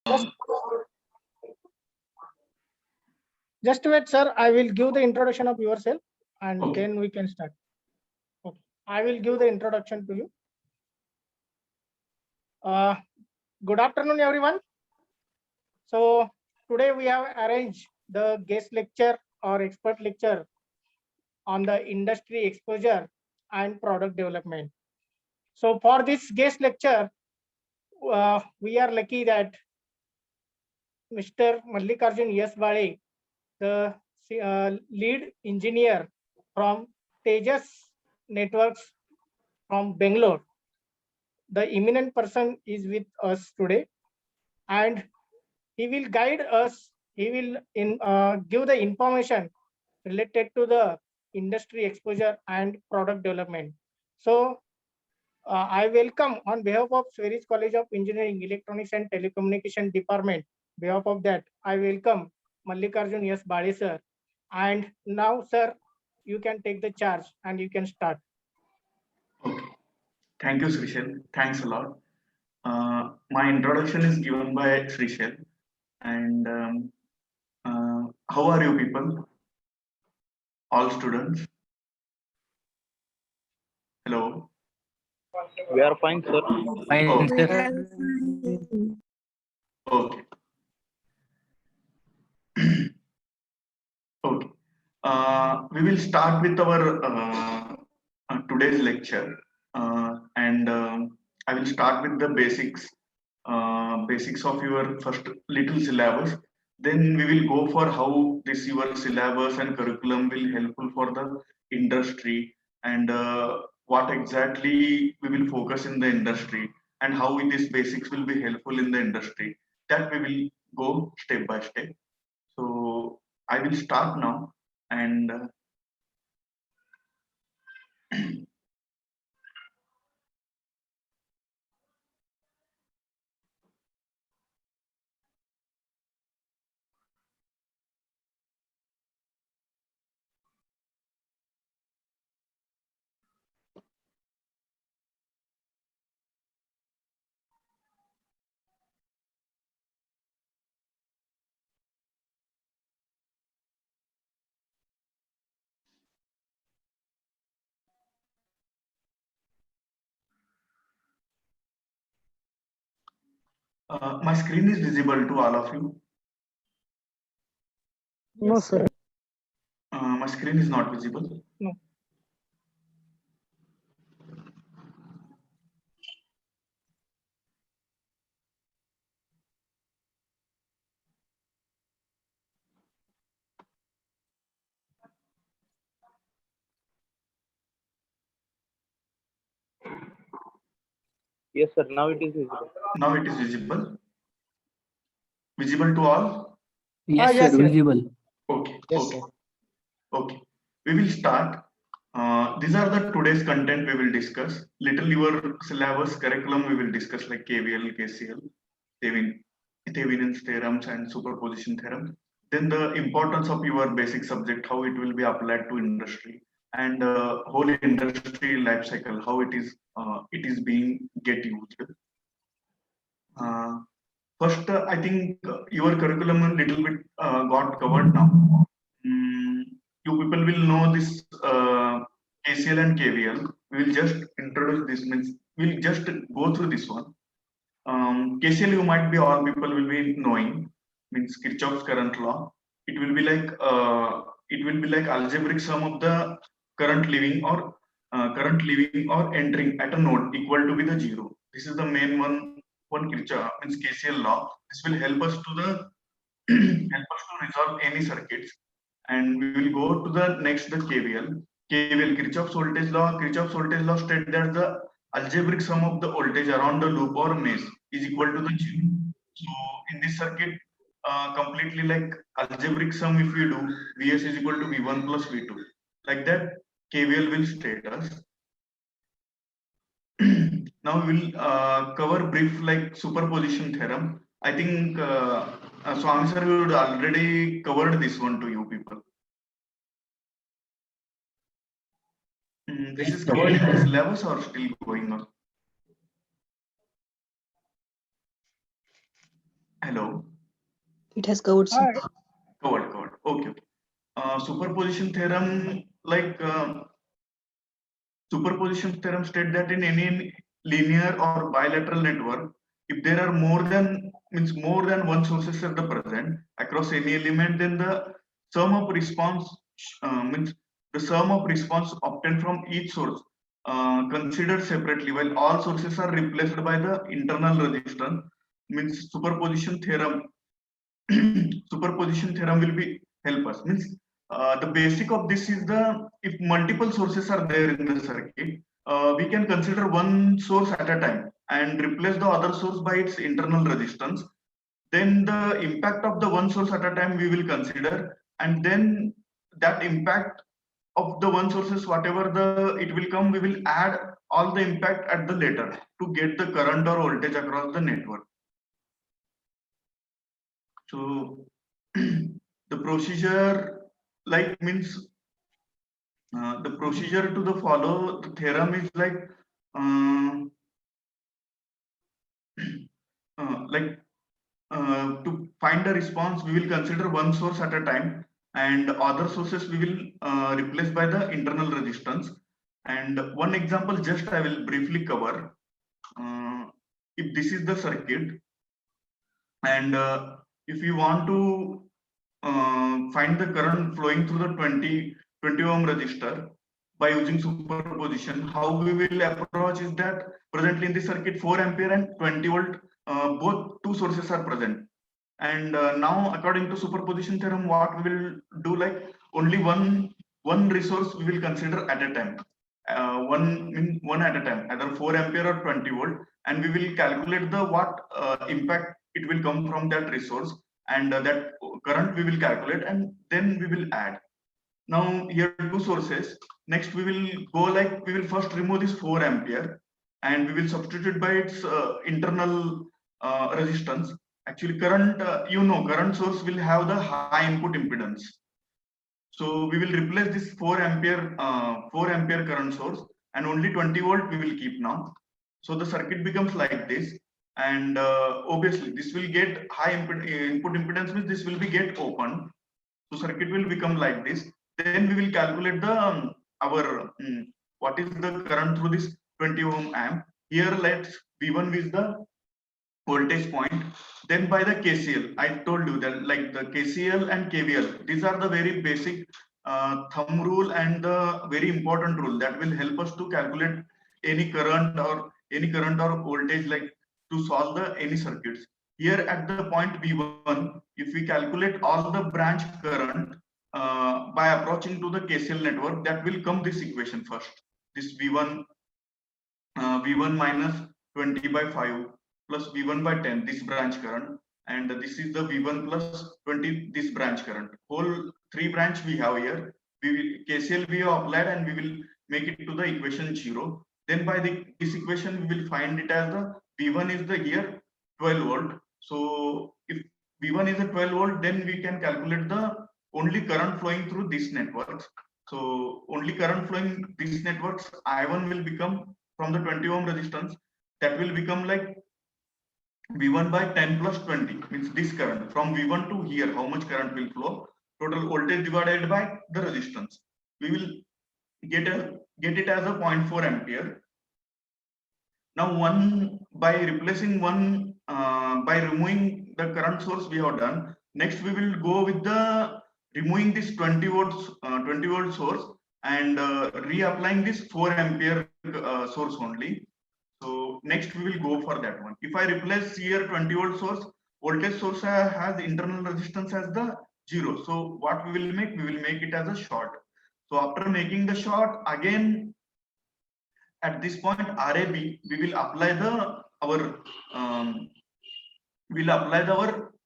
Just, just wait, sir. I will give the introduction of yourself and Okay. then we can start. Okay. I will give the introduction to you. Good afternoon, everyone. So today we have arranged the guest lecture or expert lecture on the industry exposure and product development. So for this guest lecture, we are lucky that Mr. Mallikarjun S. Bale, the lead engineer from Tejas Networks from Bangalore. The eminent person is with us today and he will guide us. He will give the information related to the industry exposure and product development. So I welcome on behalf of Swedish College of Engineering, Electronics and Telecommunication Department. Behalf of that, I welcome Mallikarjun S. Bale sir. And now, sir, you can take the charge and you can start. Okay. Thank you, Srishel. Thanks a lot. My introduction is given by Srishel. And how are you people? All students? Hello. We are fine, sir. Fine, Okay. sir. Okay. Okay. We will start with our today's lecture, and I will start with the basics of your first little syllabus. Then we will go for how this your syllabus and curriculum will helpful for the industry, and what exactly we will focus in the industry, and how these basics will be helpful in the industry. That we will go step by step. So I will start now, and my screen is visible to all of you. No, sir. My screen is not visible. No. Yes, sir. Now it is visible. Now it is visible. Visible to all? Yes, yes, sir. sir. Visible. Okay. Yes, Okay. sir. Okay. We will start. These are the today's content we will discuss. Little your syllabus curriculum we will discuss like KVL, KCL, Thevenin's theorems and superposition theorem. Then the importance of your basic subject, how it will be applied to industry, and whole industry life cycle, how it is being get used. First, I think your curriculum a little bit got covered now. You people will know this KCL and KVL. We will just introduce this, means we'll just go through this one. KCL you might be all people will be knowing, means Kirchhoff's current law. It will be like algebraic sum of the current living or entering at a node equal to be the zero. This is the main one Kirchhoff means KCL law. This will help us to resolve any circuits. And we will go to the next, the KVL. KVL, Kirchhoff's voltage law. Kirchhoff's voltage law states that the algebraic sum of the voltage around the loop or mesh is equal to the zero. So in this circuit, completely like algebraic sum, if we do, Vs is equal to V1 plus V2. Like that, KVL will state us. Now we will cover brief like superposition theorem. I think Swami sir would already covered this one to you people. This is covered in the syllabus or still going on? Hello. It has covered, sir. Hi. Covered. Okay. Superposition theorem, superposition theorem state that in any linear or bilateral network, if there are more than one sources at the present across any element, then the sum of response means the sum of response obtained from each source considered separately, while all sources are replaced by the internal resistance. Means superposition theorem. Superposition theorem will be help us. Means the basic of this is the if multiple sources are there in the circuit, we can consider one source at a time and replace the other source by its internal resistance. Then the impact of the one source at a time we will consider, and then that impact of the one sources, whatever the it will come, we will add all the impact at the later to get the current or voltage across the network. So the procedure means the procedure to the follow the theorem is to find a response we will consider one source at a time, and other sources we will replace by the internal resistance. And one example just I will briefly cover. If this is the circuit, and if you want to find the current flowing through the 20 ohm resistor by using superposition, how we will approach is that presently in the circuit 4 ampere and 20 volt, both two sources are present. And now according to superposition theorem, what we will do, like only one resource we will consider at a time, one at a time, either 4 ampere or 20 volt, and we will calculate the what impact it will come from that resource, and that current we will calculate, and then we will add. Now here two sources. Next we will go we will first remove this 4 ampere and we will substitute by its internal resistance. Actually current, current source will have the high input impedance. So we will replace this 4 ampere current source, and only 20 volt we will keep now. So the circuit becomes like this, and obviously this will get high input impedance, means this will be get open. So circuit will become like this. Then we will calculate the what is the current through this 20 ohm amp. Here let's V1 is the voltage point. Then by the KCL, I told you that like the KCL and KVL, these are the very basic thumb rule and the very important rule that will help us to calculate any current or voltage, like to solve the any circuits. Here at the point V1, if we calculate all the branch current by approaching to the KCL network, that will come this equation first. This V1 minus 20 by 5 plus V1 by 10, this branch current, and this is the V1 plus 20, this branch current. Whole three branch we have here. We will KCL we have applied, and we will make it to the equation 0. Then by this equation we will find it as the V1 is the here 12 volt. So if V1 is a 12 volt, then we can calculate the only current flowing through this network. So only current flowing these networks, I1 will become from the 20 ohm resistance, that will become like V1 by 10 plus 20, means this current from V1 to here, how much current will flow, total voltage divided by the resistance. We will get it as a 0.4 ampere. Now by replacing one by removing the current source we have done. Next we will go with the removing this 20 volt source and reapplying this 4 ampere source only. So next we will go for that one. If I replace here 20 volt source, voltage source has internal resistance as the 0. So what we will make it as a short. So after making the short, again at this point RAB, we will apply our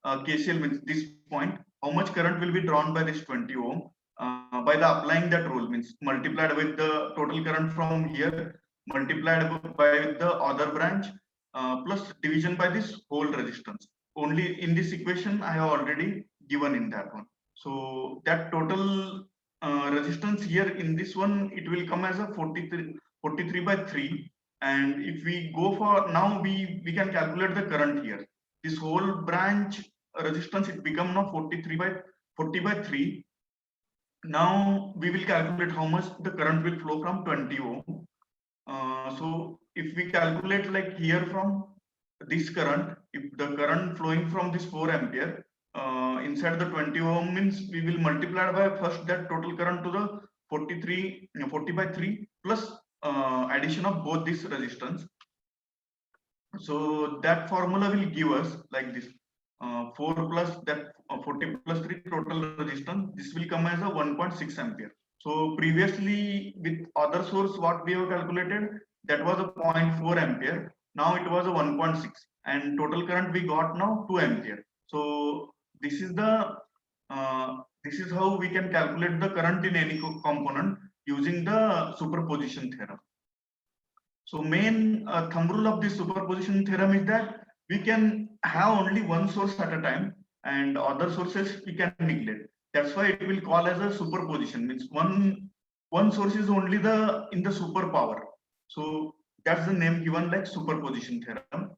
KCL, means this point, how much current will be drawn by this 20 ohm by the applying that rule, means multiplied with the total current from here, multiplied by the other branch, plus division by this whole resistance. Only in this equation I have already given in that one. So that total resistance here in this one, it will come as a 43 by 3. And if we go for now, we can calculate the current here. this whole branch resistance, it become now 40 by 3. Now we will calculate how much the current will flow from 20 ohm. So if we calculate like here from this current, if the current flowing from this 4 ampere inside the 20 ohm, means we will multiply by first that total current to the 40 by 3 plus addition of both this resistance. So that formula will give us like this 4 plus that 40 plus 3 total resistance. This will come as a 1.6 ampere. So previously with other source what we have calculated, that was a 0.4 ampere. Now it was a 1.6, and total current we got now 2 ampere. So this is how we can calculate the current in any component using the superposition theorem. So main thumb rule of this superposition theorem is that we can have only one source at a time, and other sources we can neglect. That's why it will call as a superposition. Means one source is only in the superpower. So that's the name given like superposition theorem.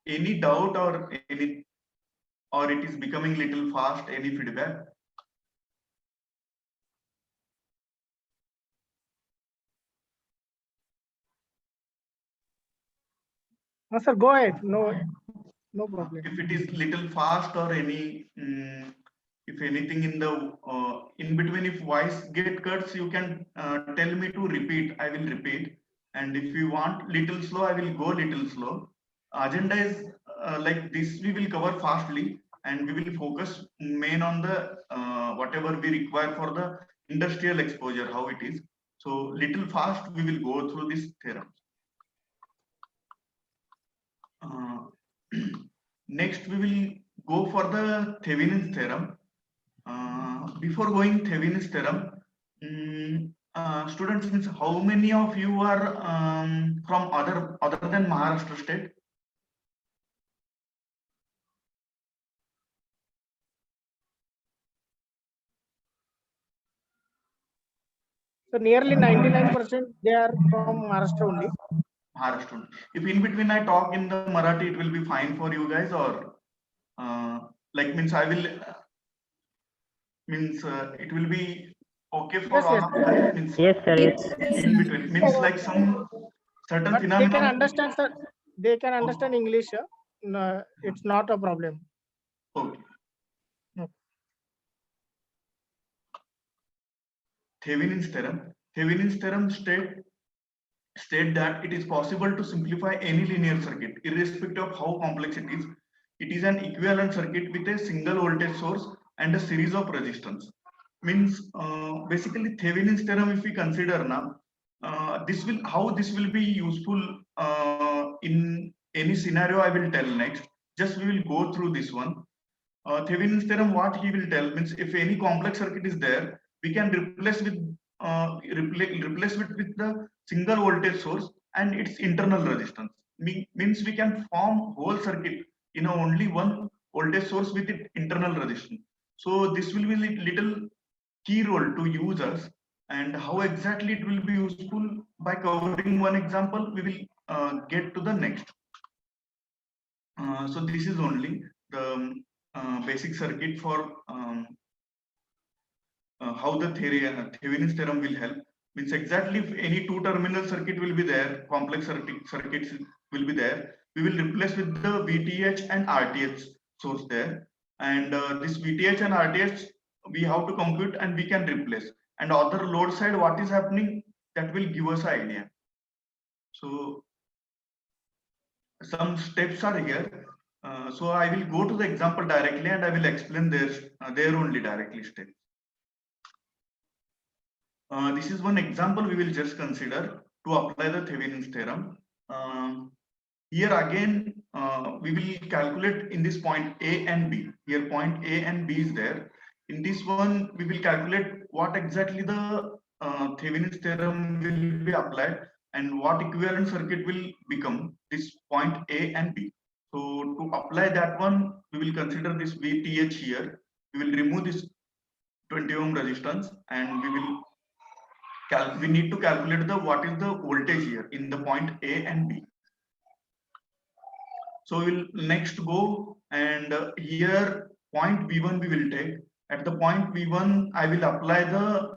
Any doubt or it is becoming little fast? Any feedback? No, sir, go ahead. No problem. If it is little fast or if anything in the in between, if voice get cuts, you can tell me to repeat. I will repeat, and if you want little slow, I will go little slow. Agenda is like this. We will cover fastly, and we will focus main on the whatever we require for the industrial exposure, how it is. So little fast, we will go through this theorem. Next, we will go for the Thevenin's theorem. Before going Thevenin's theorem, students, means how many of you are from other than Maharashtra state? So nearly 99% they are from Maharashtra only. Maharashtra. If in between I talk in the Marathi, it will be fine for you guys, or like means I will it will be okay for Yes, all yes. of you guys. Means Yes, sir. Yes. in between means like some certain But they phenomenon. can understand, sir. They can understand English. No, it's not a problem. Okay. Okay. Thevenin's theorem. Thevenin's theorem state that it is possible to simplify any linear circuit, irrespective of how complex it is. It is an equivalent circuit with a single voltage source and a series of resistance. Means basically Thevenin's theorem, if we consider now, how this will be useful in any scenario I will tell next. Just we will go through this one. Thevenin's theorem, what he will tell means if any complex circuit is there, we can replace with the single voltage source and its internal resistance. Means we can form whole circuit in only one voltage source with its internal resistance. So this will be little key role to users, and how exactly it will be useful by covering one example, we will get to the next. So this is only the basic circuit for how the Thevenin's theorem will help. Means exactly if any two terminal circuit will be there, complex circuits will be there, we will replace with the VTH and RTH source there, and this VTH and RTH we have to compute and we can replace, and other load side what is happening, that will give us an idea. So some steps are here. So I will go to the example directly and I will explain there only directly steps. This is one example we will just consider to apply the Thevenin's theorem. Here again, we will calculate in this point A and B. Here point A and B is there. In this one, we will calculate what exactly the Thevenin's theorem will be applied and what equivalent circuit will become this point A and B. So to apply that one, we will consider this VTH here. We will remove this 20 ohm resistance and we need to calculate what is the voltage here in the point A and B. So we'll next go and here point V1 we will take. At the point V1, I will apply the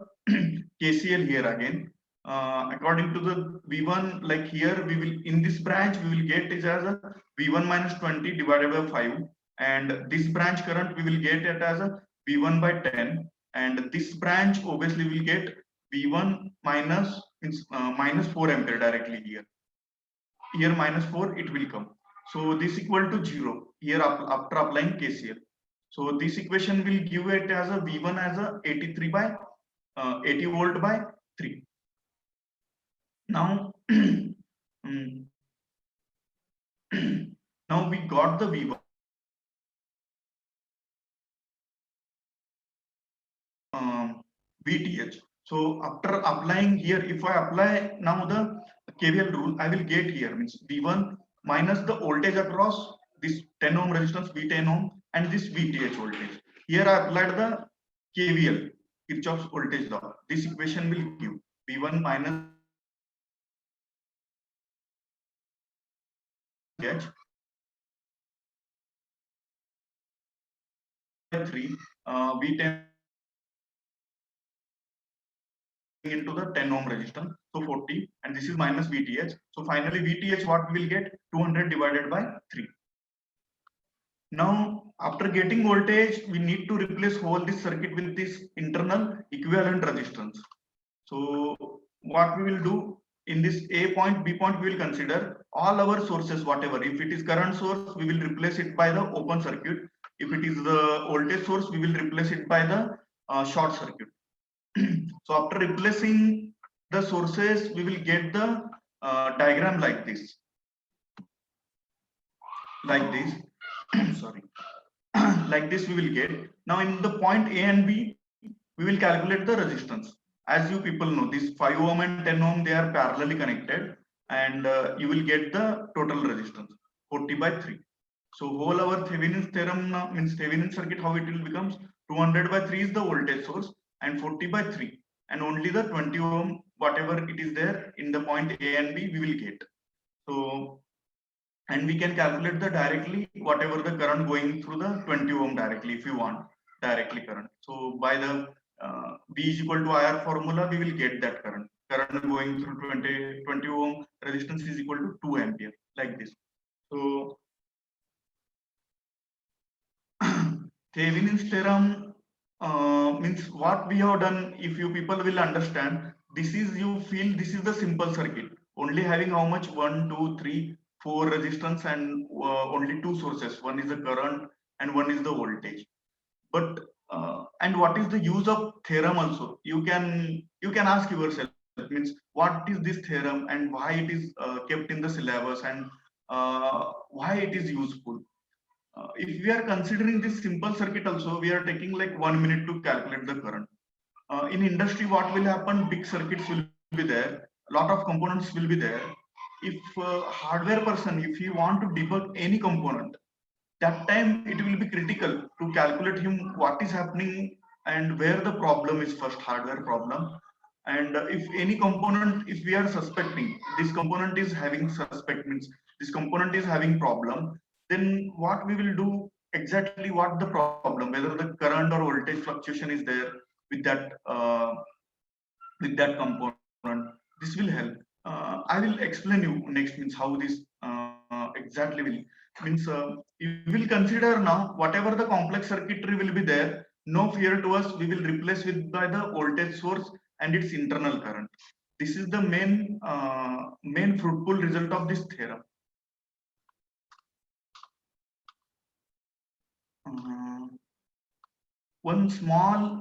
KCL here again. According to the V1, like here we will in this branch we will get it as a V1 minus 20 divided by 5, and this branch current we will get it as a V1 by 10, and this branch obviously will get V1 minus minus 4 ampere directly here. Here minus 4 it will come. So this equal to 0 here after applying KCL. So this equation will give it as a V1 as a 83 by 80 volt by 3. Now, now we got the V1. VTH. So after applying here, if I apply now the KVL rule, I will get here means V1 minus the voltage across this 10 ohm resistance V10 ohm and this VTH voltage. Here I applied the KVL, Kirchhoff's voltage law. This equation will give V1 minus H by 3 V10 into the 10 ohm resistance, so 40, and this is minus VTH. So finally VTH what we will get 200 divided by 3. Now after getting voltage, we need to replace whole this circuit with this internal equivalent resistance. So what we will do in this A point, B point, we will consider all our sources, whatever. If it is current source, we will replace it by the open circuit. If it is the voltage source, we will replace it by the short circuit. So after replacing the sources, we will get the diagram like this. Sorry. Like this we will get. Now in the point A and B, we will calculate the resistance. As you people know, this 5 ohm and 10 ohm, they are parallelly connected, and you will get the total resistance 40 by 3. So whole our Thevenin's theorem now means Thevenin circuit, how it will becomes 200 by 3 is the voltage source and 40 by 3, and only the 20 ohm whatever it is there in the point A and B we will get. So and we can calculate the directly whatever the current going through the 20 ohm directly if you want directly current. So by the V is equal to IR formula, we will get that current going through 20 ohm resistance is equal to 2 ampere like this. So Thevenin's theorem means what we have done. If you people will understand, this is you feel this is the simple circuit only having how much 1 2 3 4 resistance and only two sources, one is the current and one is the voltage. But and what is the use of theorem also, you can ask yourself, means what is this theorem and why it is kept in the syllabus, and why it is useful. If we are considering this simple circuit also, we are taking like 1 minute to calculate the current. In industry, what will happen, big circuits will be there, a lot of components will be there. If hardware person, if he want to debug any component, that time it will be critical to calculate him what is happening and where the problem is, first hardware problem. And if any component, if we are suspecting this component is having suspect, means this component is having problem, then what we will do, exactly what the problem, whether the current or voltage fluctuation is there with that component, this will help. I will explain you next, means how this exactly will means you will consider now whatever the complex circuitry will be there, no fear to us, we will replace with by the voltage source and its internal current. This is the main fruitful result of this theorem. One small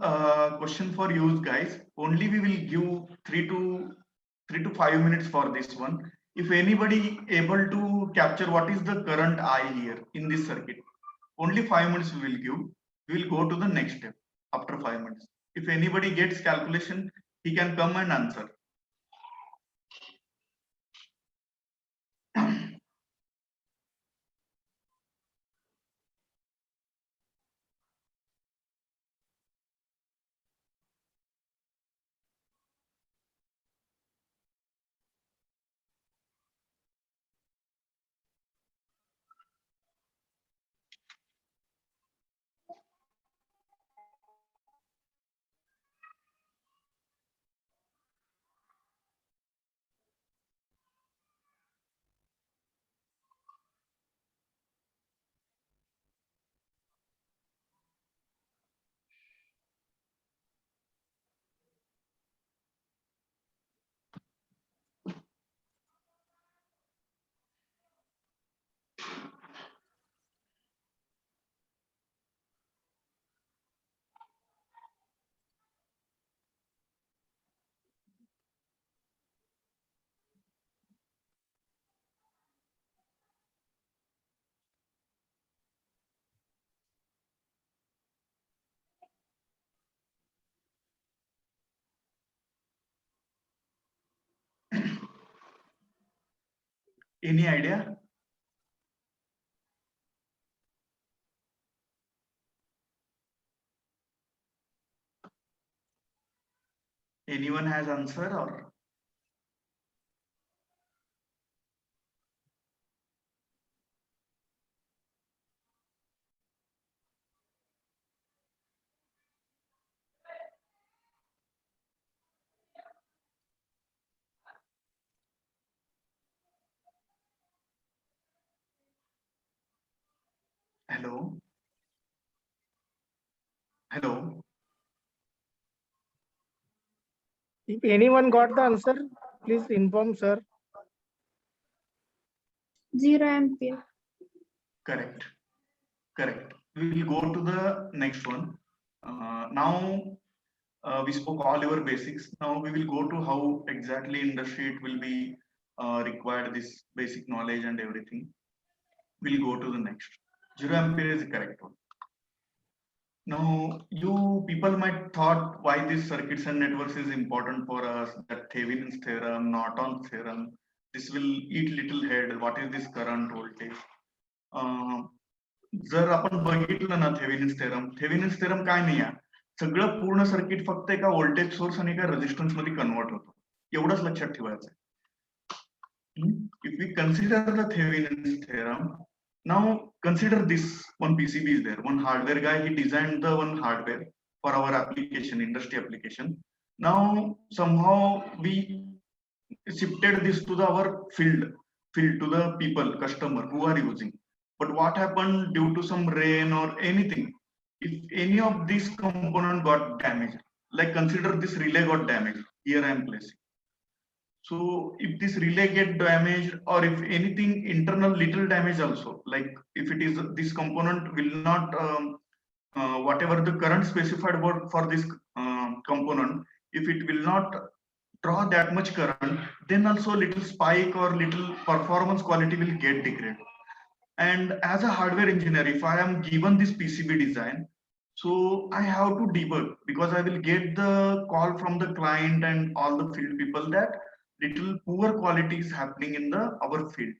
question for you guys, only we will give 3 to 5 minutes for this one. If anybody able to capture what is the current I here in this circuit, only 5 minutes we will give. We will go to the next step after 5 minutes. If anybody gets calculation, he can come and answer. Any idea? Anyone has answer or? Hello? Hello? If anyone got the answer, please inform, sir. 0 ampere. Correct. Correct. We will go to the next one. Now we spoke all your basics. Now we will go to how exactly industry it will be required this basic knowledge and everything. We'll go to the next. 0 ampere is the correct one. Now you people might thought why these circuits and networks is important for us, that Thevenin's theorem, Norton's theorem. This will eat little head. What is this current voltage? जर आपण बघितलं ना Thevenin's theorem काय नाही आहे, सगळं पूर्ण circuit फक्त एका व्होल्टेज सोर्स आणि एका रेजिस्टन्स मध्ये कन्वर्ट होतो, एवढंच लक्षात ठेवायचं आहे. If we consider the Thevenin's theorem, now consider this one PCB is there, one hardware guy, he designed the one hardware for our application, industry application. Now somehow we shifted this to our field to the people, customer who are using. But what happened due to some rain or anything, if any of these component got damaged, like consider this relay got damaged, here I am placing. So if this relay get damaged, or if anything internal little damage also, like if it is this component will not whatever the current specified for this component, if it will not draw that much current, then also little spike or little performance quality will get degraded. And as a hardware engineer, if I am given this PCB design, so I have to debug, because I will get the call from the client and all the field people that little poor quality is happening in our field.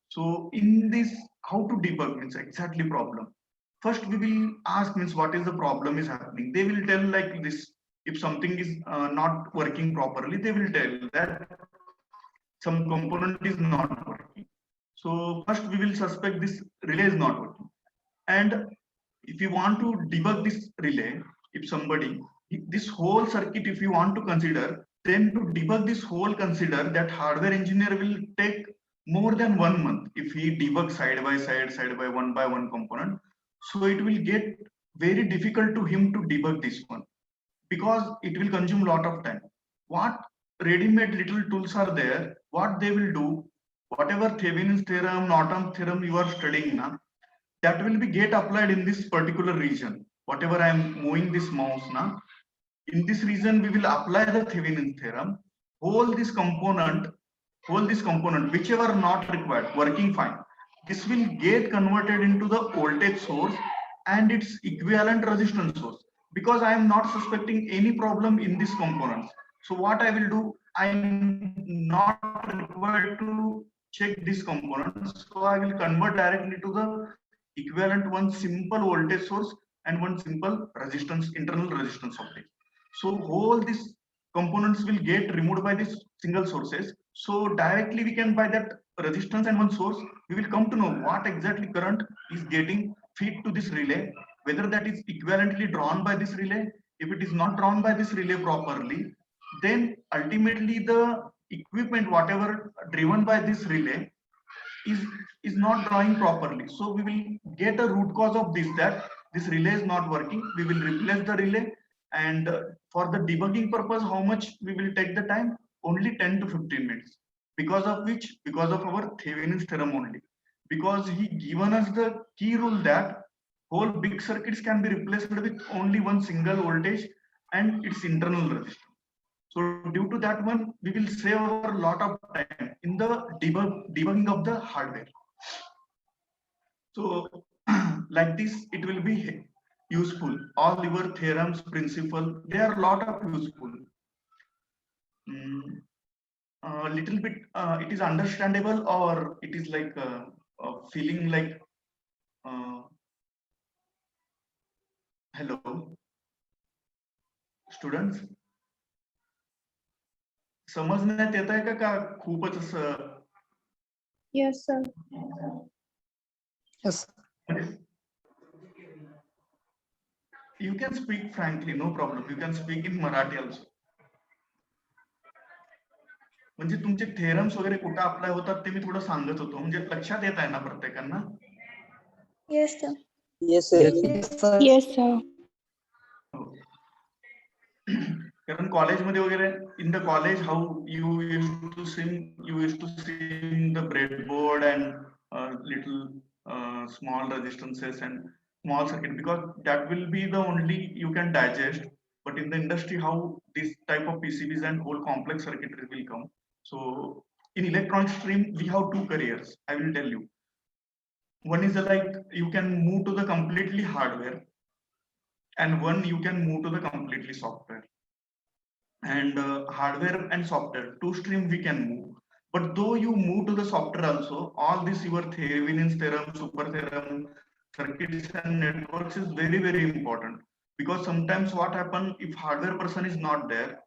So in this, how to debug means exactly problem. First we will ask means what is the problem is happening. They will tell like this, if something is not working properly, they will tell that some component is not working. So first we will suspect this relay is not working. And if you want to debug this relay, if somebody, this whole circuit, if you want to consider, then to debug this whole, consider that hardware engineer will take more than 1 month if he debug side by one component. So it will get very difficult to him to debug this one, because it will consume a lot of time. What ready-made little tools are there, what they will do, whatever Thevenin's theorem, Norton's theorem you are studying now, that will be get applied in this particular region. Whatever I am moving this mouse now, in this region we will apply the Thevenin's theorem. Whole this component, whichever not required, working fine, this will get converted into the voltage source and its equivalent resistance source, because I am not suspecting any problem in these components. So what I will do, I am not required to check these components, so I will convert directly to the equivalent one simple voltage source and one simple resistance, internal resistance of it. So whole these components will get removed by these single sources. So directly we can, by that resistance and one source, we will come to know what exactly current is getting feed to this relay, whether that is equivalently drawn by this relay. If it is not drawn by this relay properly, then ultimately the equipment whatever driven by this relay is not drawing properly. So we will get a root cause of this, that this relay is not working. We will replace the relay, and for the debugging purpose, how much we will take the time? Only 10 to 15 minutes. Because of which? Because of our Thevenin's theorem only. Because he given us the key rule that whole big circuits can be replaced with only one single voltage and its internal resistance. So due to that one, we will save a lot of time in the debugging of the hardware. So like this, it will be useful. All your theorems, principle, they are a lot of useful. little bit, it is understandable, or it is like feeling like, hello, students, समजण्यात येत आहे का खूपच असं? Yes, sir. Yes. You can speak frankly, no problem. You can speak in Marathi also. म्हणजे तुमचे theorems वगैरे कुठे अप्लाय होतात ते मी थोडं सांगत होतो, म्हणजे लक्षात येत आहे ना प्रत्येकांना? Yes, sir. Yes, sir. Yes, sir. Yes, sir. हो. कारण कॉलेजमध्ये वगैरे, in the college how you use to sing the breadboard and little small resistances and small circuit, because that will be the only you can digest. But in the industry, how this type of PCBs and whole complex circuitry will come. So in electronic stream, we have two careers. I will tell you. One is like you can move to the completely hardware, and one you can move to the completely software. And hardware and software, two stream we can move. But though you move to the software also, all this your Thevenin's theorem, super theorem, circuits and networks is very, very important. Because sometimes what happen if hardware person is not there,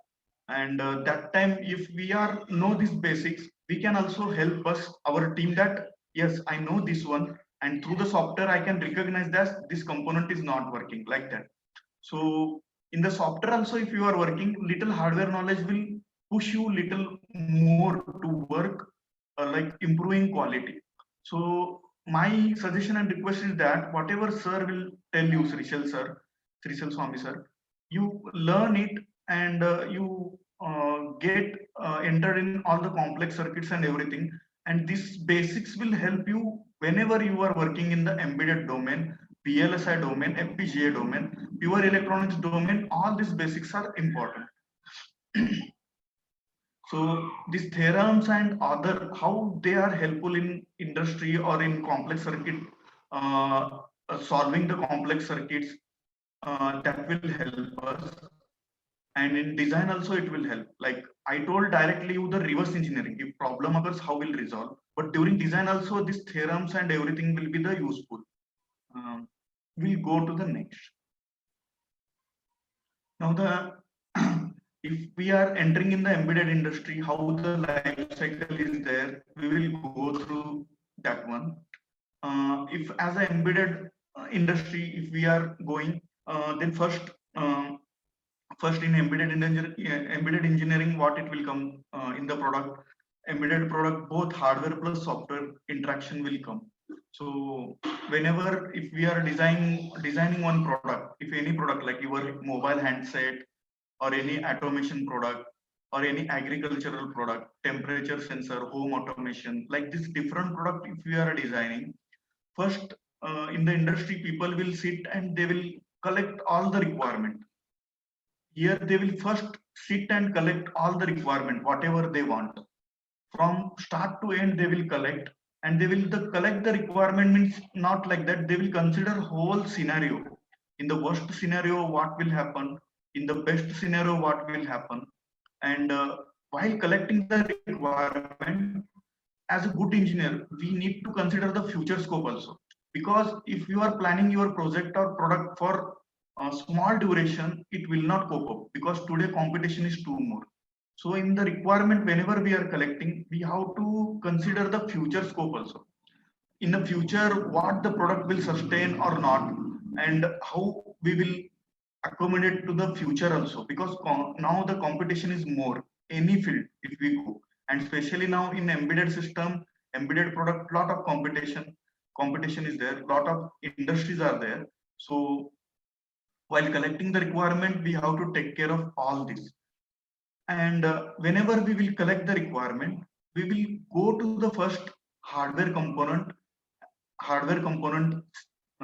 and that time if we are know these basics, we can also help us, our team, that yes, I know this one, and through the software I can recognize that this component is not working, like that. So in the software also, if you are working, little hardware knowledge will push you little more to work like improving quality. So my suggestion and request is that whatever sir will tell you, Srishal Swami sir, you learn it, and you get entered in all the complex circuits and everything, and these basics will help you whenever you are working in the embedded domain, VLSI domain, FPGA domain, pure electronics domain. All these basics are important. So these theorems and other, how they are helpful in industry or in complex circuit, solving the complex circuits, that will help us. And in design also it will help. Like I told directly you the reverse engineering, if problem occurs, how will resolve. But during design also these theorems and everything will be the useful. We'll go to the next. Now if we are entering in the embedded industry, how the life cycle is there, we will go through that one. If as an embedded industry, if we are going, then first in embedded engineering, what it will come in the product, embedded product, both hardware plus software interaction will come. So whenever if we are designing one product, if any product like your mobile handset or any automation product or any agricultural product, temperature sensor, home automation, like this different product, if we are designing, first in the industry, people will sit and they will collect all the requirement. Here they will first sit and collect all the requirement, whatever they want. From start to end, they will collect, and they will collect the requirement means not like that. They will consider whole scenario. In the worst scenario, what will happen? In the best scenario, what will happen? And while collecting the requirement, as a good engineer, we need to consider the future scope also. Because if you are planning your project or product for a small duration, it will not cope up, because today competition is too more. So in the requirement, whenever we are collecting, we have to consider the future scope also. In the future, what the product will sustain or not, and how we will accommodate to the future also, because now the competition is more, any field if we go, and especially now in embedded system, embedded product, lot of competition is there, lot of industries are there. So while collecting the requirement, we have to take care of all this. And whenever we will collect the requirement, we will go to the first hardware component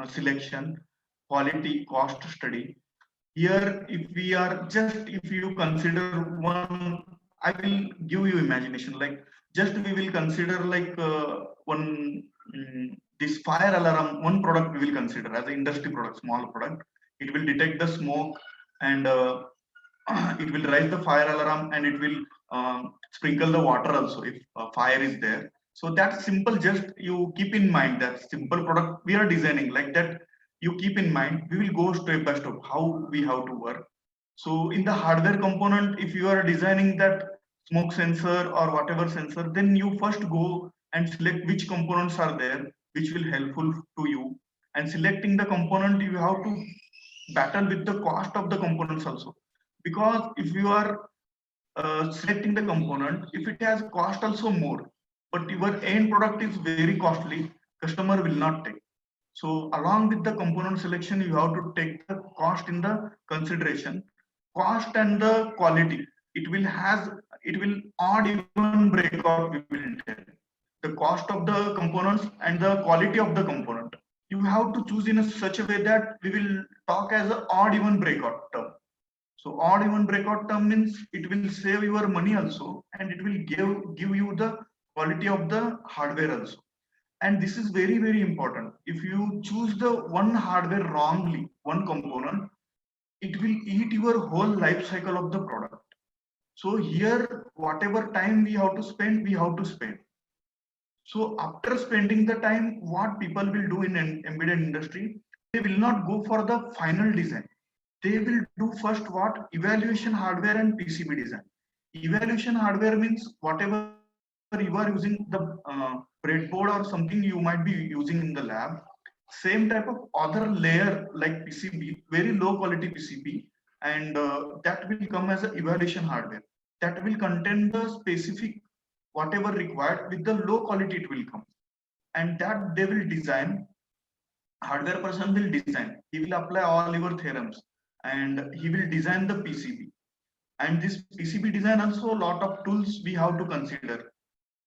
selection, quality, cost study. Here, if you consider one, I will give you imagination, like just we will consider like this fire alarm, one product we will consider as an industry product, small product. It will detect the smoke, and it will raise the fire alarm, and it will sprinkle the water also if fire is there. So that's simple. Just you keep in mind that simple product we are designing like that. You keep in mind. We will go step by step how we have to work. So in the hardware component, if you are designing that smoke sensor or whatever sensor, then you first go and select which components are there, which will helpful to you. And selecting the component, you have to battle with the cost of the components also. Because if you are selecting the component, if it has cost also more, but your end product is very costly, customer will not take. So along with the component selection, you have to take the cost in the consideration. Cost and the quality. It will odd even breakout we will tell. The cost of the components and the quality of the component. You have to choose in such a way that we will talk as an odd even breakout term. So odd even breakout term means it will save your money also, and it will give you the quality of the hardware also. And this is very important. If you choose the one hardware wrongly, one component, it will eat your whole life cycle of the product. So here, whatever time we have to spend, we have to spend. So after spending the time, what people will do in an embedded industry, they will not go for the final design. They will do first what? Evaluation hardware and PCB design. Evaluation hardware means whatever you are using the breadboard or something you might be using in the lab. Same type of other layer like PCB, very low quality PCB, and that will come as an evaluation hardware. That will contain the specific whatever required with the low quality it will come, and that they will design. Hardware person will design. He will apply all your theorems, and he will design the PCB. And this PCB design also a lot of tools we have to consider.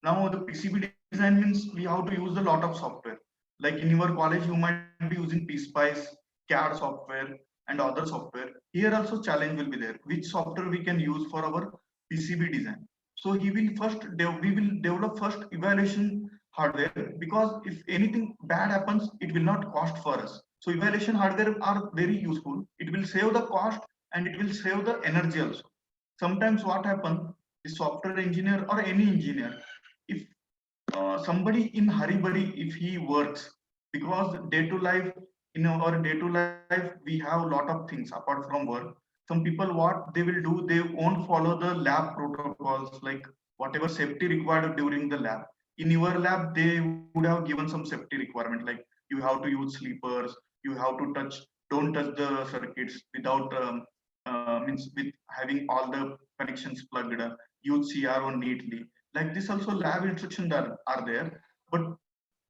Now the PCB design means we have to use a lot of software. Like in your college, you might be using PSpice, CAD software, and other software. Here also challenge will be there. Which software we can use for our PCB design? So he will we will develop first evaluation hardware, because if anything bad happens, it will not cost for us. So evaluation hardware are very useful. It will save the cost and it will save the energy also. Sometimes what happens, the software engineer or any engineer, if somebody in hurry burry, if he works, because day to life, in our day to life we have a lot of things apart from work. Some people, what they will do, they won't follow the lab protocols, like whatever safety required during the lab. In your lab they would have given some safety requirement, like you have to use sleepers, you have to don't touch the circuits without means with having all the connections plugged, use CRO neatly. Like this also lab instructions are there. But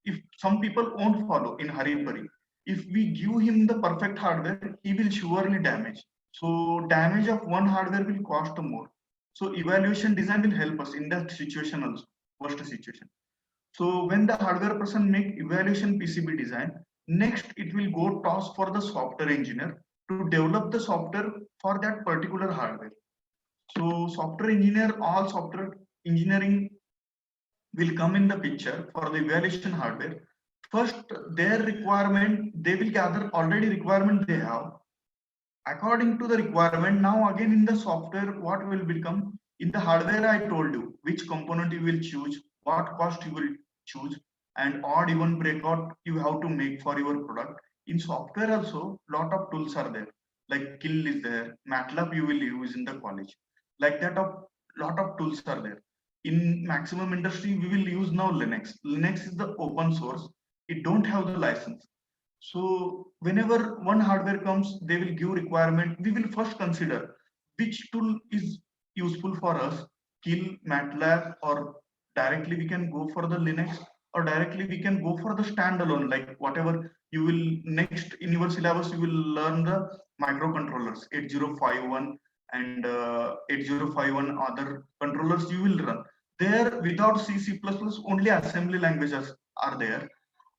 if some people won't follow in hurry burry, if we give him the perfect hardware, he will surely damage. So damage of one hardware will cost more. So evaluation design will help us in that situation also, worst situation. So when the hardware person make evaluation PCB design, next it will go toss for the software engineer to develop the software for that particular hardware. So software engineer, all software engineering will come in the picture for the evaluation hardware. First, their requirement, they will gather already requirement they have. According to the requirement, now again in the software, what will become? In the hardware, I told you which component you will choose, what cost you will choose, and odd even breakout you have to make for your product. In software also, lot of tools are there. Like Kill is there, MATLAB you will use in the college. Like that, of lot of tools are there. In maximum industry, we will use now Linux. Linux is the open source. It don't have the license. So whenever one hardware comes, they will give requirement. We will first consider which tool is useful for us, Kill, MATLAB, or directly we can go for the Linux, or directly we can go for the standalone, like whatever you will next in your syllabus, you will learn the microcontrollers, 8051 and 8051 other controllers you will run. There without C, C++, only assembly languages are there.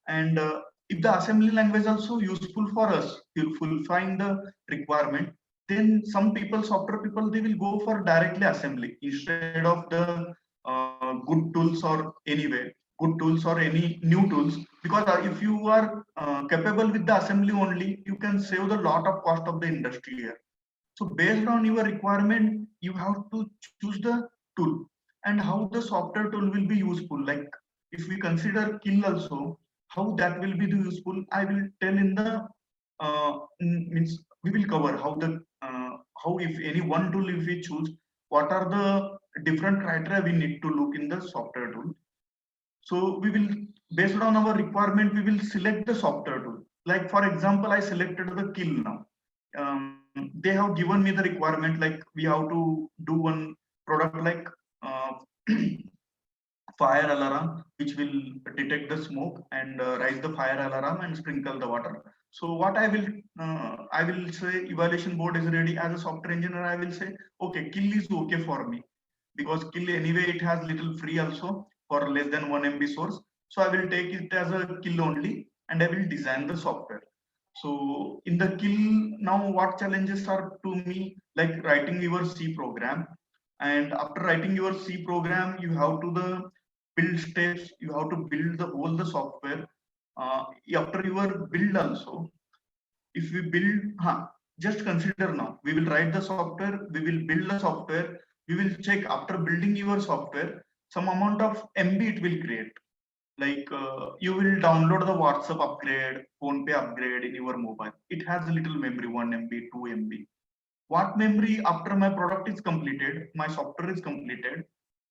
And if the assembly language also useful for us to fulfill the requirement, then some people, software people, they will go for directly assembly instead of the good tools or anyway good tools or any new tools. Because if you are capable with the assembly only, you can save the lot of cost of the industry here. So based on your requirement, you have to choose the tool, and how the software tool will be useful. Like if we consider kill also, how that will be the useful, I will tell in the means we will cover how the how if any one tool if we choose, what are the different criteria we need to look in the software tool. So we will, based on our requirement, we will select the software tool. Like for example, I selected the kill now. They have given me the requirement, like we have to do one product like fire alarm, which will detect the smoke and rise the fire alarm and sprinkle the water. So what I will say evaluation board is ready. As a software engineer, I will say, okay, kill is okay for me, because kill anyway, it has little free also for less than 1 MB source. So I will take it as a kill only, and I will design the software. So in the kill now, what challenges are to me, like writing your C program. And after writing your C program, you have to the build steps, you have to build the whole the software. After your build also, if we build, just consider now, we will write the software, we will build the software, we will check after building your software, some amount of MB it will create. Like you will download the WhatsApp upgrade, PhonePe upgrade in your mobile. It has a little memory, 1 MB, 2 MB. What memory after my product is completed, my software is completed,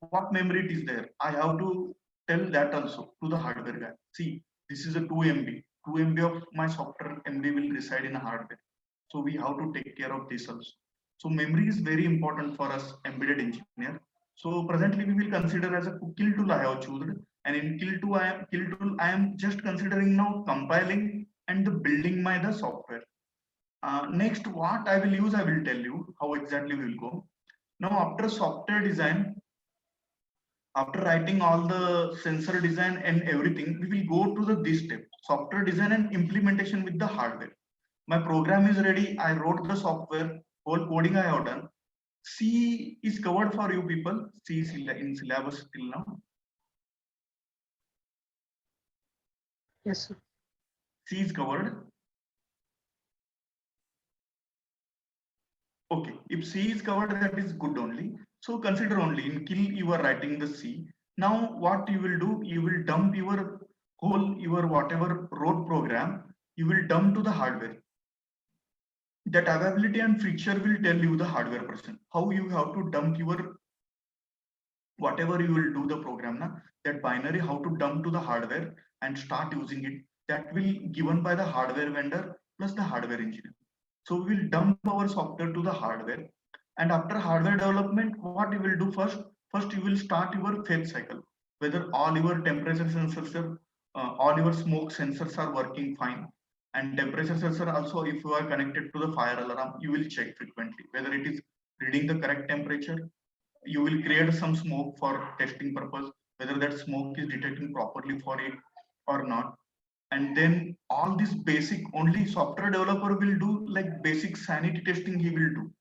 what memory it is there? I have to tell that also to the hardware guy. See, this is a 2 MB. 2 MB of my software MB will reside in a hardware. So we have to take care of this also. So memory is very important for us embedded engineer. So presently we will consider as a kill tool I have chosen, and in kill tool I am just considering now compiling and the building my the software. Next, what I will use, I will tell you how exactly we will go. Now after software design, after writing all the sensor design and everything, we will go to the this step, software design and implementation with the hardware. My program is ready. I wrote the software, whole coding I have done. C is covered for you people. C is in syllabus till now. Yes, sir. C is covered. Okay, if C is covered, that is good only. So consider only in kill you are writing the C. Now what you will do, you will dump your whole your whatever wrote program, you will dump to the hardware. That availability and feature will tell you the hardware person how you have to dump your whatever you will do the program now, that binary how to dump to the hardware and start using it, that will given by the hardware vendor plus the hardware engineer. So we will dump our software to the hardware, and after hardware development, what you will do first? First you will start your fetch cycle, whether all your temperature sensors are, all your smoke sensors are working fine, and temperature sensor also, if you are connected to the fire alarm, you will check frequently whether it is reading the correct temperature. You will create some smoke for testing purpose, whether that smoke is detecting properly for it or not. And then all this basic only software developer will do, like basic sanity testing he will do.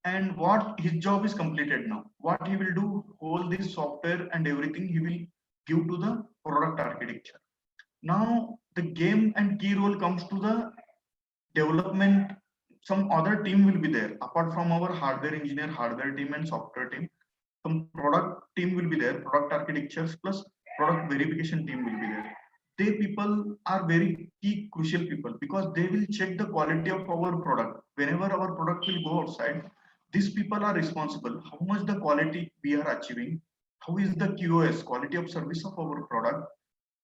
And what his job is completed now, what he will do, all this software and everything he will give to the product architecture. Now the game and key role comes to the development. Some other team will be there apart from our hardware engineer, hardware team and software team. Some product team will be there, product architectures plus product verification team will be there. They people are very key crucial people, because they will check the quality of our product. Whenever our product will go outside, these people are responsible how much the quality we are achieving, how is the QoS, quality of service of our product,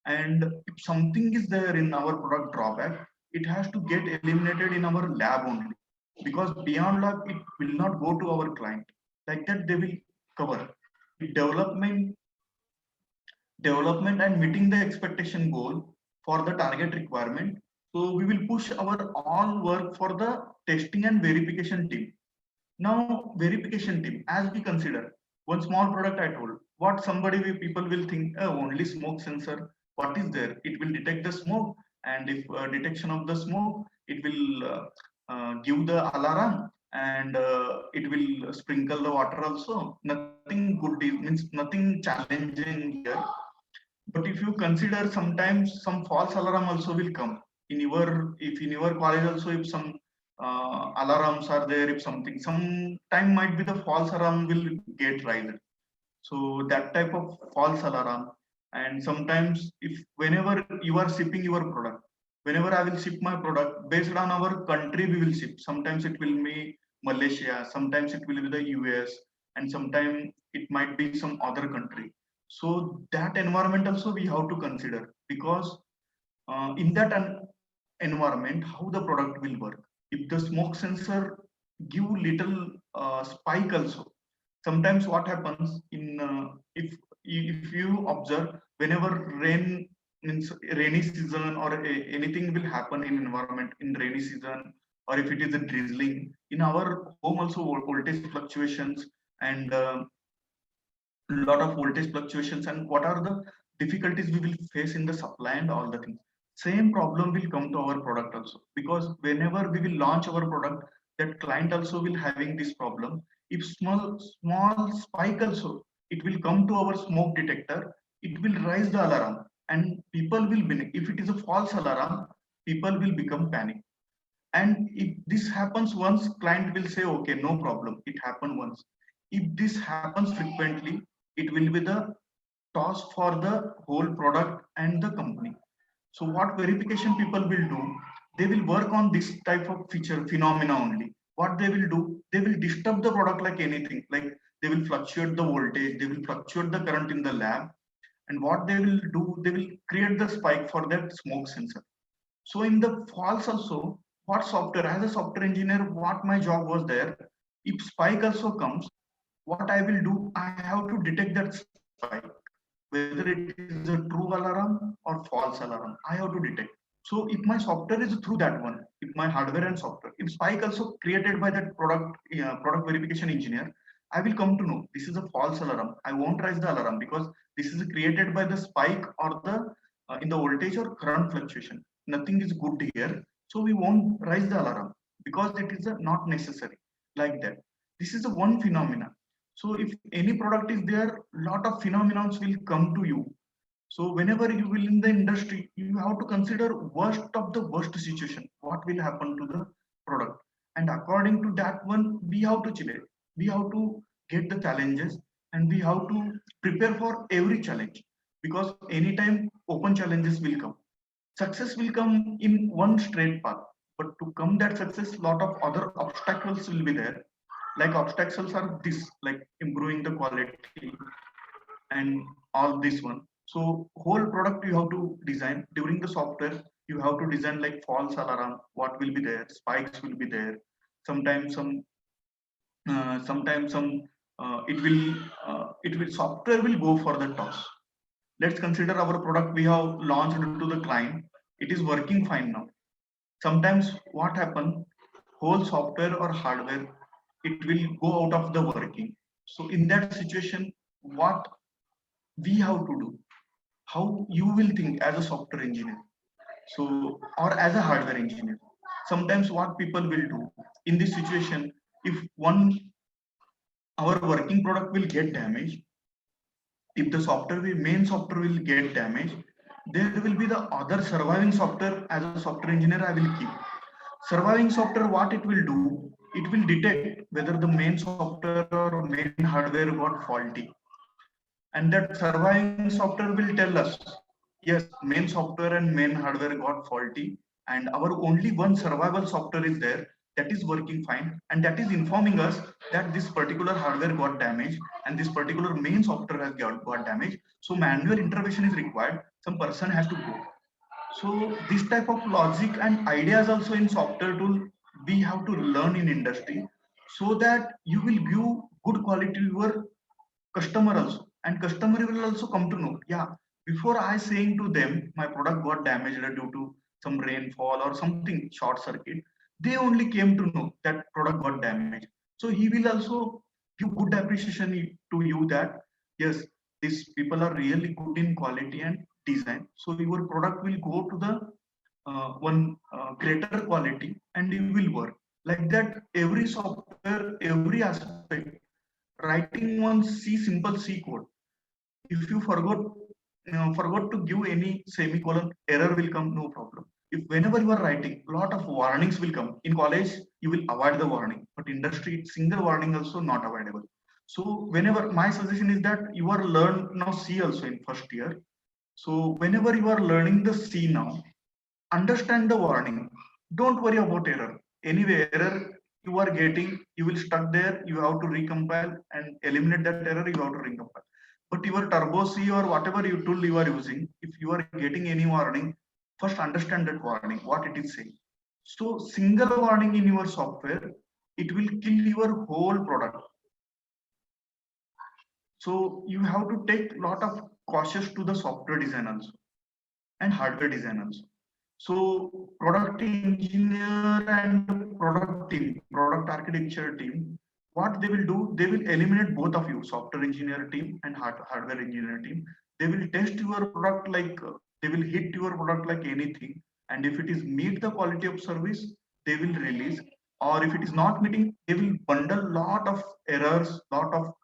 and if something is there in our product drawback, it has to get eliminated in our lab only, because beyond lab it will not go to our client. Like that they will cover development and meeting the expectation goal for the target requirement. So we will push our all work for the testing and verification team. Now verification team, as we consider one small product, I told what somebody people will think, only smoke sensor, what is there, it will detect the smoke, and if detection of the smoke, it will give the alarm, and it will sprinkle the water also. Nothing good, means nothing challenging here. But if you consider, sometimes some false alarm also will come in your, if in your college also, if some alarms are there, if something, some time might be the false alarm will get raised. So that type of false alarm. And sometimes if whenever you are shipping your product, whenever I will ship my product, based on our country we will ship. Sometimes it will be Malaysia, sometimes it will be the US, and sometimes it might be some other country. So that environment also we have to consider, because in that environment, how the product will work. If the smoke sensor give little spike also, sometimes what happens in if you observe, whenever rain means rainy season or anything will happen in environment in rainy season, or if it is a drizzling in our home also, voltage fluctuations and lot of voltage fluctuations, and what are the difficulties we will face in the supply and all the things. Same problem will come to our product also, because whenever we will launch our product, that client also will having this problem. If small spike also, it will come to our smoke detector, it will raise the alarm, and people will be, if it is a false alarm, people will become panic. And if this happens once, client will say, okay, no problem, it happened once. If this happens frequently, it will be the toss for the whole product and the company. So what verification people will do, they will work on this type of feature phenomena only. What they will do, they will disturb the product like anything, like they will fluctuate the voltage, they will fluctuate the current in the lab, and what they will do, they will create the spike for that smoke sensor. So in the false also, what software, as a software engineer, what my job was there, if spike also comes, what I will do, I have to detect that spike, whether it is a true alarm or false alarm, I have to detect. So if my software is through that one, if my hardware and software, if spike also created by that product verification engineer, I will come to know this is a false alarm. I won't raise the alarm because this is created by the spike or the in the voltage or current fluctuation. Nothing is good here, so we won't raise the alarm because it is not necessary like that. This is a one phenomena. So if any product is there, lot of phenomena will come to you. So whenever you will in the industry, you have to consider worst of the worst situation. What will happen to the product? And according to that one, we have to chill it. We have to get the challenges, and we have to prepare for every challenge, because anytime open challenges will come. Success will come in one straight path, but to come that success, lot of other obstacles will be there. Like obstacles are this, like improving the quality and all this one. So whole product you have to design. During the software, you have to design like false alarm, what will be there, spikes will be there. Sometimes some it will software will go for the toss. Let's consider our product we have launched to the client. It is working fine now. Sometimes what happen, whole software or hardware, it will go out of the working. So in that situation, what we have to do, how you will think as a software engineer, so or as a hardware engineer. Sometimes what people will do in this situation, if one our working product will get damaged, if the main software will get damaged, there will be the other surviving software. As a software engineer, I will keep surviving software. What it will do, it will detect whether the main software or main hardware got faulty, and that surviving software will tell us, yes, main software and main hardware got faulty, and our only one survival software is there, that is working fine, and that is informing us that this particular hardware got damaged and this particular main software has got damaged. So manual intervention is required, some person has to go. So this type of logic and ideas also in software tool we have to learn in industry, so that you will give good quality to your customer also, and customer will also come to know, yeah, before I saying to them my product got damaged due to some rainfall or something short circuit, they only came to know that product got damaged. So he will also give good appreciation to you that yes, these people are really good in quality and design, so your product will go to the one greater quality and it will work like that. Every software, every aspect, writing one simple C code. If you forgot to give any semicolon, error will come, no problem. If whenever you are writing, lot of warnings will come. In college, you will avoid the warning, but industry, single warning also not avoidable. So whenever my suggestion is that you are learn now C also in first year. So whenever you are learning the C now, understand the warning. Don't worry about error. Anyway, error you are getting, you will stuck there. You have to recompile and eliminate that error. You have to recompile. But your Turbo C or whatever you tool you are using, if you are getting any warning, first understand that warning, what it is saying. So single warning in your software, it will kill your whole product. So you have to take a lot of cautious to the software design also and hardware design also. So product engineer and product team, product architecture team, what they will do, they will eliminate both of you, software engineer team and hardware engineer team. They will test your product like, they will hit your product like anything. And if it is meet the quality of service, they will release. Or if it is not meeting, they will bundle lot of errors, lot of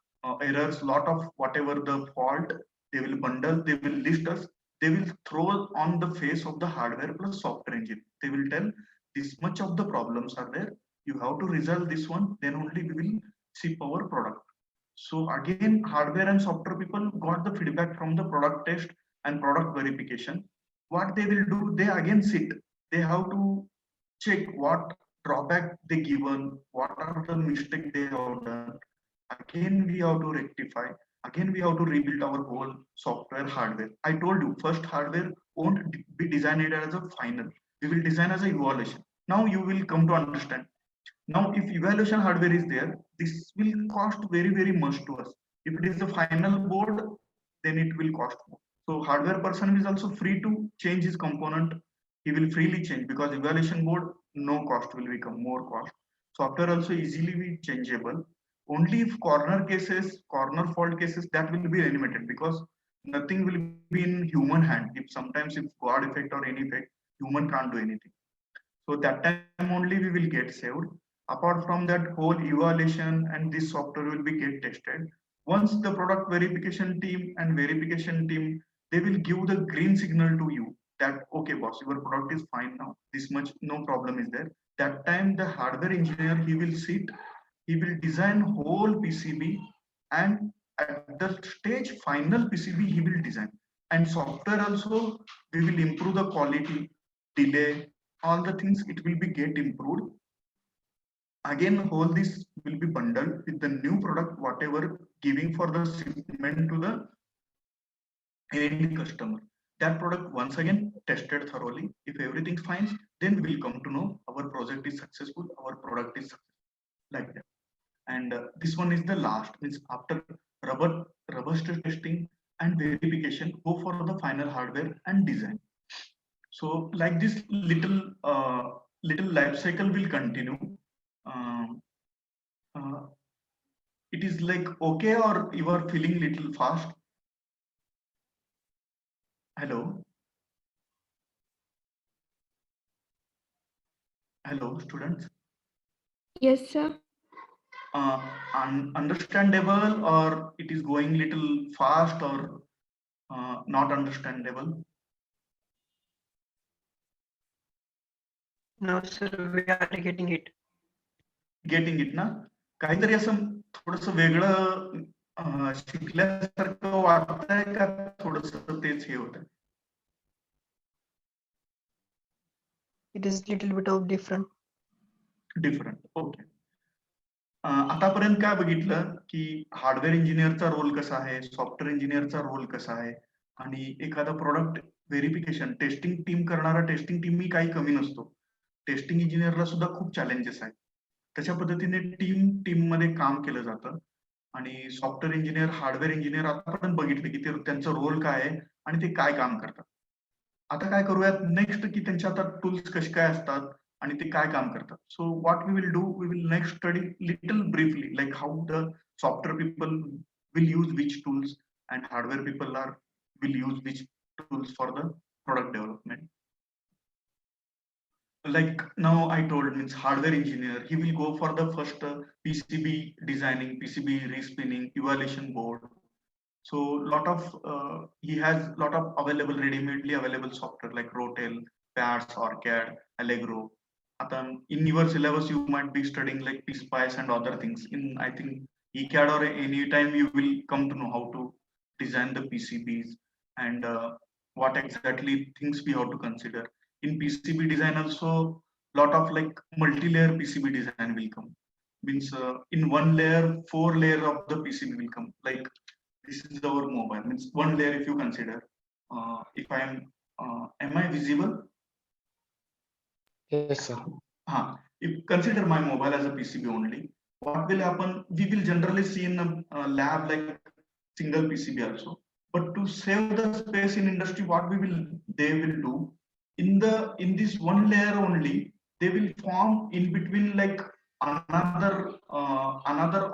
whatever the fault, they will bundle, they will list us, they will throw on the face of the hardware plus software engineer. They will tell this much of the problems are there. You have to resolve this one, then only we will ship our product. So again, hardware and software people got the feedback from the product test and product verification. What they will do, they again sit. They have to check what drawback they given, what are the mistake they have done. Again, we have to rectify. Again, we have to rebuild our whole software hardware. I told you, first hardware won't be designed as a final. We will design as a evaluation. Now you will come to understand. Now, if evaluation hardware is there, this will cost very, very much to us. If it is the final board, then it will cost more. So hardware person is also free to change his component. He will freely change because evaluation board, no cost will become more cost. Software also easily be changeable. Only if corner cases, corner fault cases, that will be eliminated because nothing will be in human hand. If sometimes if God effect or any effect, human can't do anything. So that time only we will get saved. Apart from that, whole evaluation and this software will be get tested. Once the product verification team, they will give the green signal to you that okay, boss, your product is fine now. This much, no problem is there. That time the hardware engineer he will sit, he will design whole PCB, and at the stage final PCB he will design. And software also we will improve the quality, delay, all the things it will be get improved. Again, all this will be bundled with the new product, whatever giving for the shipment to the end customer. That product once again tested thoroughly. If everything fine, then we will come to know our project is successful, our product is successful, like that. And this one is the last, means after robust testing and verification, go for the final hardware and design. So like this little life cycle will continue. Um, uh, it is like okay, or you are feeling little fast? Hello, hello, students. Yes, sir. Understandable, or it is going little fast, or not understandable? No, sir, we are getting it. Getting it ना, काहीतरी असं थोडस वेगळं शिकल्यासारखं वाटतंय का, थोडस तेच हे होत. It is little bit of different. Different, okay. आतापर्यंत काय बघितलं की हार्डवेअर इंजिनियरचा रोल कसा आहे, सॉफ्टवेअर इंजिनियरचा रोल कसा आहे, आणि एखादा प्रोडक्ट व्हेरिफिकेशन टेस्टिंग टीम करणारा टेस्टिंग टीम ही काही कमी नसतो. टेस्टिंग इंजिनियरला सुद्धा खूप चॅलेंजेस आहेत. तशा पद्धतीने टीम मध्ये काम केलं जातं. आणि सॉफ्टवेअर इंजिनियर, हार्डवेअर इंजिनियर आतापर्यंत बघितले की त्यांचं रोल काय आहे आणि ते काय काम करतात. आता काय करूयात नेक्स्ट, की त्यांच्या आता टूल्स कसे काय असतात आणि ते काय काम करतात. So what we will do, we will next study little briefly like how the software people will use which tools and hardware people will use which tools for the product development. Like now I told, means hardware engineer, he will go for the first PCB designing, PCB respinning, evaluation board. So he has lot of readily available software like Rotel, PATS, OrCAD, Allegro. In your syllabus you might be studying like PSpice and other things. In I think ECAD or any time you will come to know how to design the PCBs and what exactly things we have to consider. In PCB design also, lot of like multi-layer PCB design will come. Means in one layer, 4 layer of the PCB will come. Like this is our mobile. Means one layer if you consider. If I am I visible? Yes, sir. If consider my mobile as a PCB only, what will happen? We will generally see in a lab like single PCB also. But to save the space in industry, what they will do in this one layer only, they will form in between like another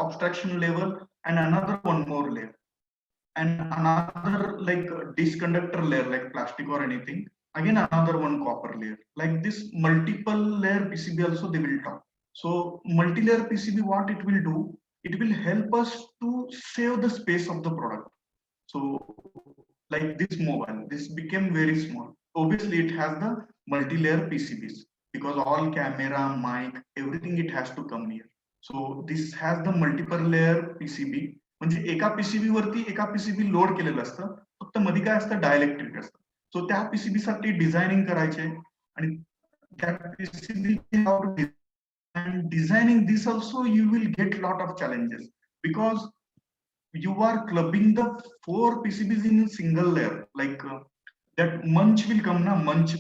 abstraction level and another one more layer and another like disc conductor layer like plastic or anything, again another one copper layer. Like this multiple layer PCB also they will talk. So multi-layer PCB, what it will do, it will help us to save the space of the product. So like this mobile, this became very small. Obviously it has the multi-layer PCBs because all camera, mic, everything it has to come here. So this has the multiple layer PCB. म्हणजे एका PCB वरती एका PCB load केलेलं असतं, फक्त मध्ये काय असतं डायलेक्ट्रिक असतं. सो त्या पीसीबी साठी डिझायनिंग करायचे आणि त्या PCB and designing this also you will get lot of challenges because you are clubbing the 4 PCBs in a single layer. Like that munch will come na munch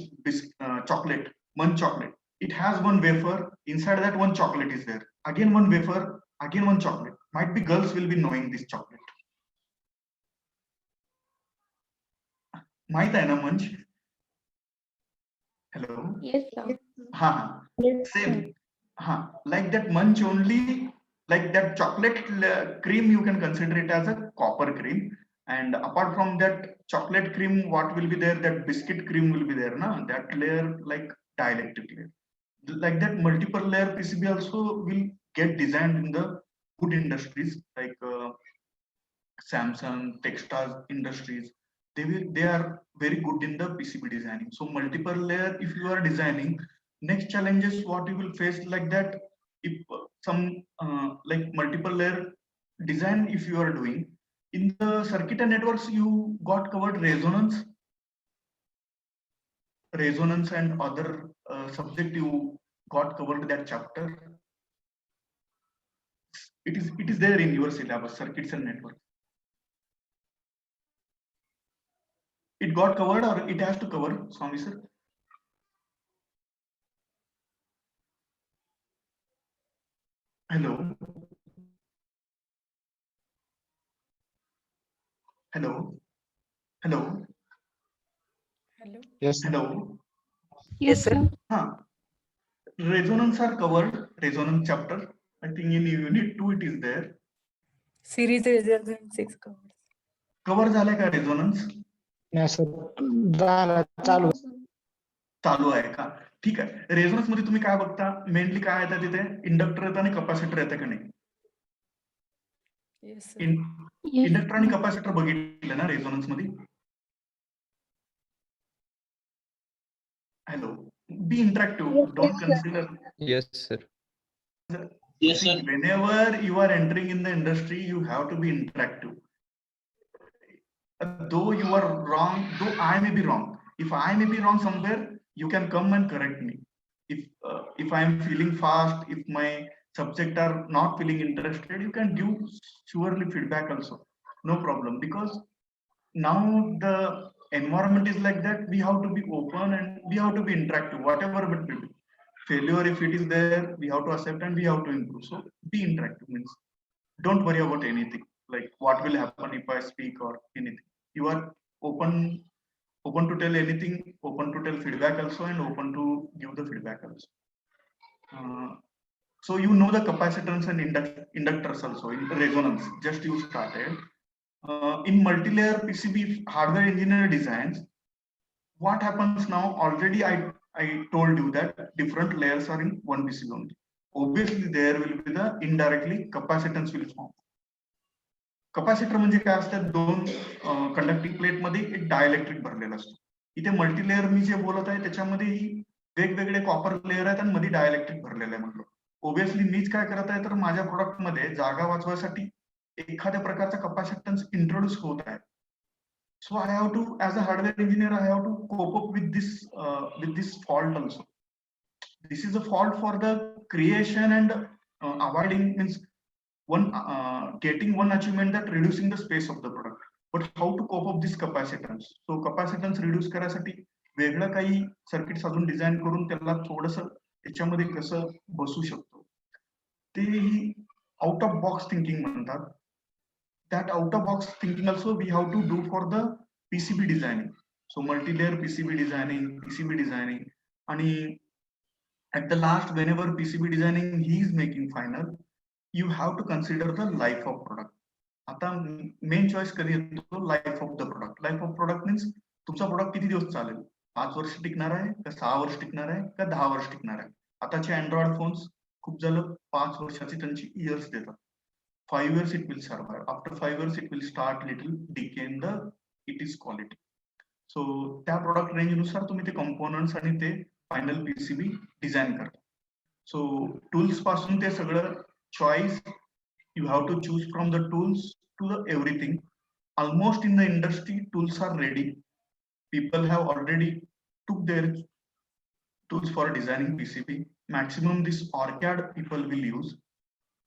chocolate, munch chocolate. It has one wafer, inside that one chocolate is there. Again one wafer, again one chocolate. Might be girls will be knowing this chocolate. माहित आहे ना munch? Hello? Yes, sir. Same. Like that munch only, like that chocolate cream, you can consider it as a copper cream. And apart from that chocolate cream, what will be there? That biscuit cream will be there, na? That layer like dielectric layer. Like that multiple layer PCB also will get designed in the food industries like Samsung, Textiles industries. They are very good in the PCB designing. So multiple layer, if you are designing, next challenges what you will face like that, if some like multiple layer design if you are doing in the circuit and networks, you got covered resonance and other subject you got covered that chapter. It is there in your syllabus, circuits and networks. It got covered or it has to cover, Swami sir? Hello. Hello. Hello. Yes, sir. Hello. Yes, sir. Resonance are covered, resonance chapter. I think in unit 2 it is there. Series resonance 6 covers. Cover झाले का resonance? नाही sir चालू आहे का? ठीक आहे. Resonance मध्ये तुम्ही काय बघता? मेनली काय येतं तिथे? इंडक्टर येतं आणि कॅपॅसिटर येतं का नाही? Yes, sir. इंडक्टर आणि कॅपॅसिटर बघितलं ना रेझोनन्स मध्ये? Hello. Be interactive. Don't consider. Yes, sir. Yes, sir. Whenever you are entering in the industry, you have to be interactive. Though you are wrong, though I may be wrong. If I may be wrong somewhere, you can come and correct me. If I am feeling fast, if my subject are not feeling interested, you can give surely feedback also. No problem, because now the environment is like that. We have to be open and we have to be interactive, whatever it will be. Failure, if it is there, we have to accept and we have to improve. So be interactive means don't worry about anything, like what will happen if I speak or anything. You are open to tell anything, open to tell feedback also, and open to give the feedback also. So you know the capacitance and inductors also in resonance. Just you started. In multi-layer PCB hardware engineer designs, what happens now? Already I told you that different layers are in one PCB only. Obviously there will be the indirectly capacitance will form. Capacitor म्हणजे काय असतात? दोन conducting plate मध्ये एक dielectric भरलेला असतो. इथे multilayer मी जे बोलत आहे त्याच्यामध्ये ही वेगवेगळे कॉपर लेअर आहेत आणि मध्ये डायलेक्ट्रिक भरलेलं आहे म्हटलं. ओबियसली मीच काय करत आहे तर माझ्या product मध्ये जागा वाचवायसाठी एखाद्या प्रकारचा कपॅसिटन्स इंट्रोड्यूस होत आहे. So I have to, as a hardware engineer, I have to cope up with this fault also. This is a fault for the creation and avoiding means getting one achievement that reducing the space of the product. But how to cope up this capacitance? So capacitance reduce करायसाठी वेगळं काही circuits अजून design करून त्याला थोडंसं त्याच्यामध्ये कसं बसू शकतो ते ही आउट ऑफ बॉक्स थिंकिंग म्हणतात. That out of box thinking also we have to do for the PCB designing. So multi-layer PCB designing, and at the last, whenever PCB designing he is making final, you have to consider the life of product. आता main choice कधी येतो life of the product. Life of product means तुमचा product किती दिवस चालेल, 5 वर्ष टिकणार आहे का 6 वर्ष टिकणार आहे का 10 वर्ष टिकणार आहे. आताचे अँड्रॉइड फोन्स खूप झालं 5 वर्षाची त्यांची इयर्स देतात. 5 years it will survive. After 5 years it will start little decay in the its quality. So त्या product range नुसार तुम्ही ते components आणि ते final PCB design करता. So tools पासून ते सगळं choice you have to choose from the tools to the everything. Almost in the industry tools are ready. People have already took their tools for designing PCB. Maximum this OrCAD people will use.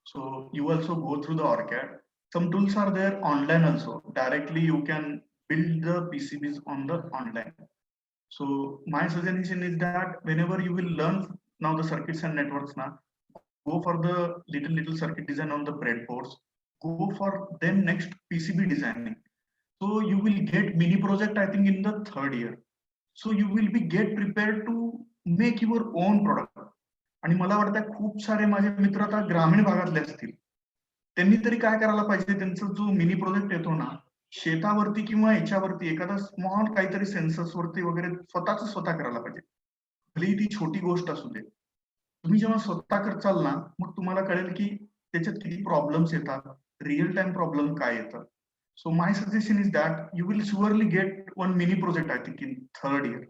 So you also go through the OrCAD. Some tools are there online also. Directly you can build the PCBs on the online. So my suggestion is that whenever you will learn now the circuits and networks now, go for the little circuit design on the breadboards. Go for then next PCB designing. So you will get mini project I think in the 3rd year. So you will be get prepared to make your own product. आणि मला वाटतं खूप सारे माझे मित्र आता ग्रामीण भागातले असतील, त्यांनी तरी काय करायला पाहिजे, त्यांचा जो मिनी प्रोजेक्ट येतो ना शेतावरती किंवा याच्यावरती एखादा स्मॉल काहीतरी सेन्सर्स वरती वगैरे स्वतः करायला पाहिजे. भलेही ती छोटी गोष्ट असू दे. तुम्ही जेव्हा स्वतः करचाल ना मग तुम्हाला कळेल की त्याच्यात किती प्रॉब्लेम्स येतात, रिअल टाइम प्रॉब्लेम काय येतात. So my suggestion is that you will surely get one mini project I think in 3rd year.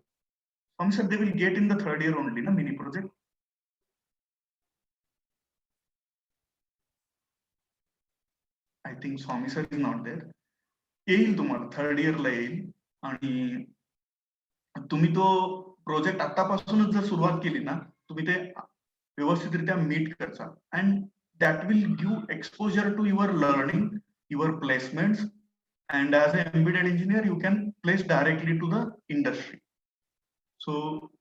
I'm sure they will get in the 3rd year only na mini project. I think Swami sir is not there. येईल तुम्हाला 3rd year ला येईल आणि तुम्ही तो project आतापासूनच जर सुरुवात केली ना तुम्ही ते व्यवस्थितरित्या मीट करता and that will give exposure to your learning, your placements, and as an embedded engineer you can place directly to the industry. So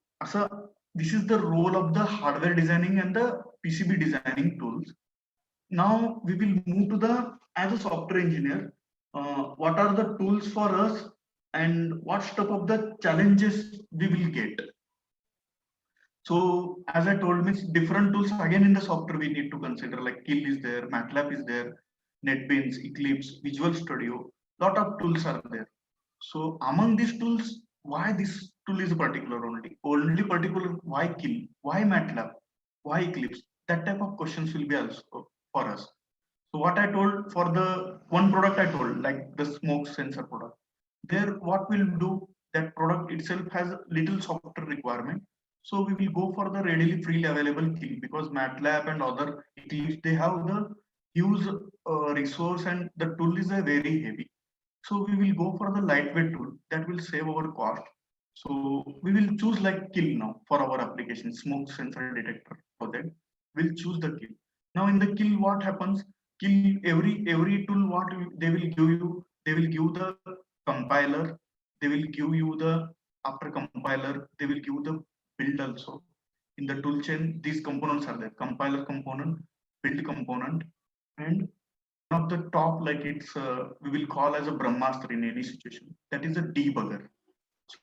this is the role of the hardware designing and the PCB designing tools. Now we will move to the as a software engineer, what are the tools for us and what type of the challenges we will get. So as I told me, different tools again in the software we need to consider, like Kill is there, MATLAB is there, NetBeans, Eclipse, Visual Studio, lot of tools are there. So among these tools, why this tool is particular only particular, why Kill, why MATLAB, why Eclipse, that type of questions will be also for us. So what I told for the one product I told, like the smoke sensor product, there what we'll do, that product itself has little software requirement. So we will go for the readily freely available Kill, because MATLAB and other Eclipse, they have the huge resource and the tool is very heavy. So we will go for the lightweight tool that will save our cost. So we will choose like Kill now for our application, smoke sensor detector project. We'll choose the Kill. Now in the Kill, what happens? Kill every tool what they will give you, they will give the compiler, they will give you the after compiler, they will give the build also. In the tool chain, these components are there: compiler component, build component, and one of the top, like it's we will call as a Brahmastra in any situation, that is a debugger.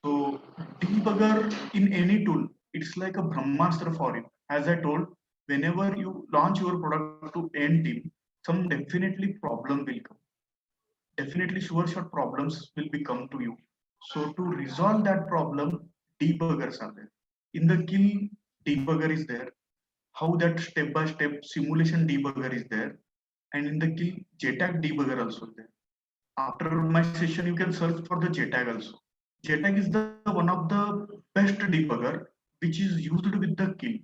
So debugger in any tool, it's like a Brahmastra for you. As I told, whenever you launch your product to end team, some definitely problem will come. Definitely sure problems will become to you. So to resolve that problem, debuggers are there. In the Kill, debugger is there. How that step-by-step simulation debugger is there. And in the Kill, JTAG debugger also there. After my session, you can search for the JTAG also. JTAG is the one of the best debugger which is used with the Kill.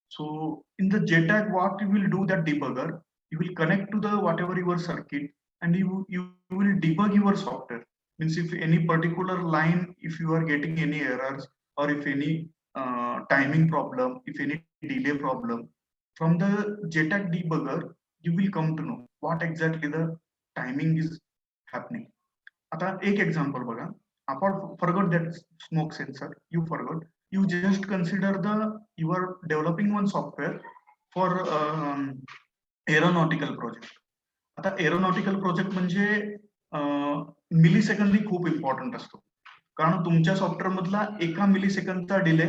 So in the JTAG, what you will do that debugger, you will connect to the whatever your circuit and you will debug your software. Means if any particular line, if you are getting any errors or if any timing problem, if any delay problem, from the JTAG debugger, you will come to know what exactly the timing is happening. आता एक example बघा, forgot that smoke sensor, you forgot. You just consider you are developing one software for aeronautical project. आता aeronautical project म्हणजे मिली second ही खूप important असतो, कारण तुमच्या software मधला एका मिली सेकंदचा डिले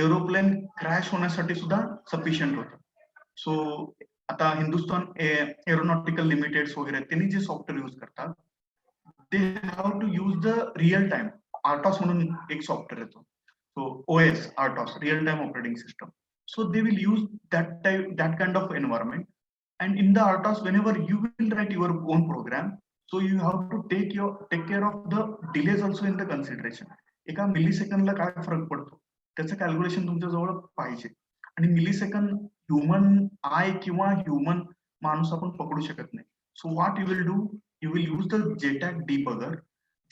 एरोप्लेन क्रॅश होण्यासाठी सुद्धा सफिशियंट होतं. सो आता हिंदुस्थान एरोनॉटिकल लिमिटेड वगैरे त्यांनी जे सॉफ्टवेअर यूज करतात, they have to use the real time RTOS म्हणून एक सॉफ्टवेअर येतो, so OS RTOS, real time operating system. So they will use that kind of environment, and in the RTOS whenever you will write your own program, so you have to take care of the delays also in the consideration. एका मिली सेकंदला काय फरक पडतो त्याचं calculation तुमच्या जवळ पाहिजे, आणि मिली second human आय किंवा ह्युमन माणूस आपण पकडू शकत नाही. So what you will do, you will use the JTAG debugger.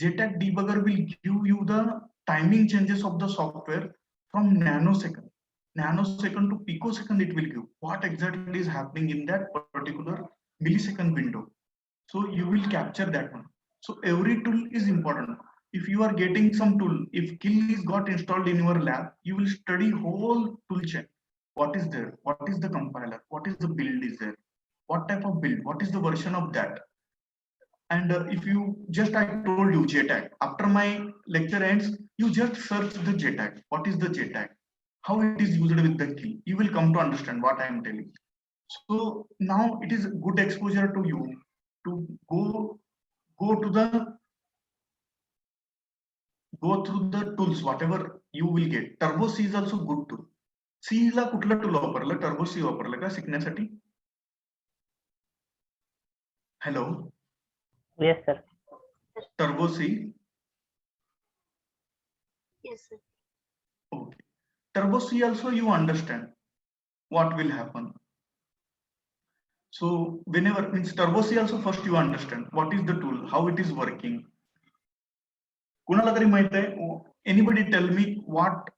JTAG debugger will give you the timing changes of the software from nanosecond to picosecond. It will give what exactly is happening in that particular millisecond window. So you will capture that one. So every tool is important. If you are getting some tool, if Kill is got installed in your lab, you will study whole tool chain. What is there? What is the compiler? What is the build is there? What type of build? What is the version of that? And if you just, I told you JTAG, after my lecture ends, you just search the JTAG. What is the JTAG? How it is used with the Kill? You will come to understand what I am telling. So now it is good exposure to you to go through the tools, whatever you will get. Turbo C is also good tool. C ला कुठला tool वापरलं? Turbo C वापरलं का शिकण्यासाठी? Hello. Yes, sir. Turbo C. Yes, sir. Okay. Turbo C also you understand what will happen. So whenever means Turbo C also first you understand what is the tool, how it is working. कुणाला तरी माहित आहे? Anybody tell me what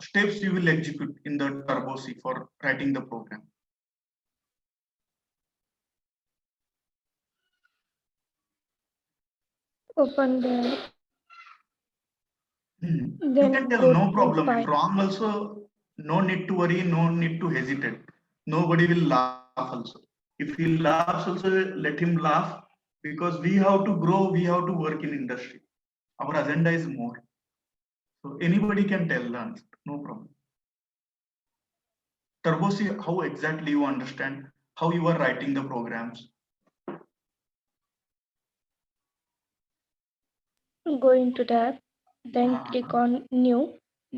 steps you will execute in the Turbo C for writing the program? Open the You then can tell, go no to problem. file. If wrong also, no need to worry, no need to hesitate. Nobody will laugh also. If he laughs also, let him laugh, because we have to grow, we have to work in industry. Our agenda is more. So anybody can tell the answer, no problem. Turbo C, how exactly you understand, how you are writing the programs. Go into tab, then Uh-huh. click on new,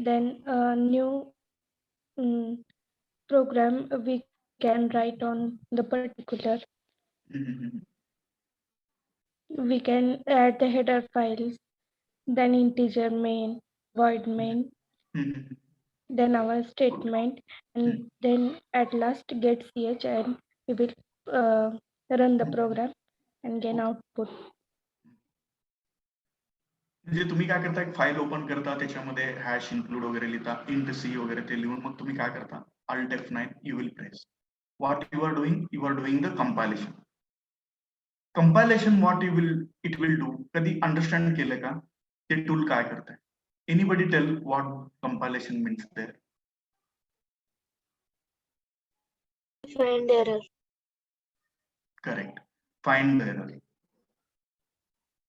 then new program we can write on the particular. Mhm. We can add the header files, then integer main, void main, Mhm. then our statement, and then at last get ch, and we will run the program and gain output. म्हणजे तुम्ही काय करता, एक file open करता, त्याच्यामध्ये hash include वगैरे लिहिता, int सी वगैरे ते लिहून मग तुम्ही काय करता, Alt F9 you will press. What you are doing the compilation. Compilation what it will do, कधी अंडरस्टँड केलं का ते टूल काय करतंय? Anybody tell what compilation means there? Find error. Correct. Find the error.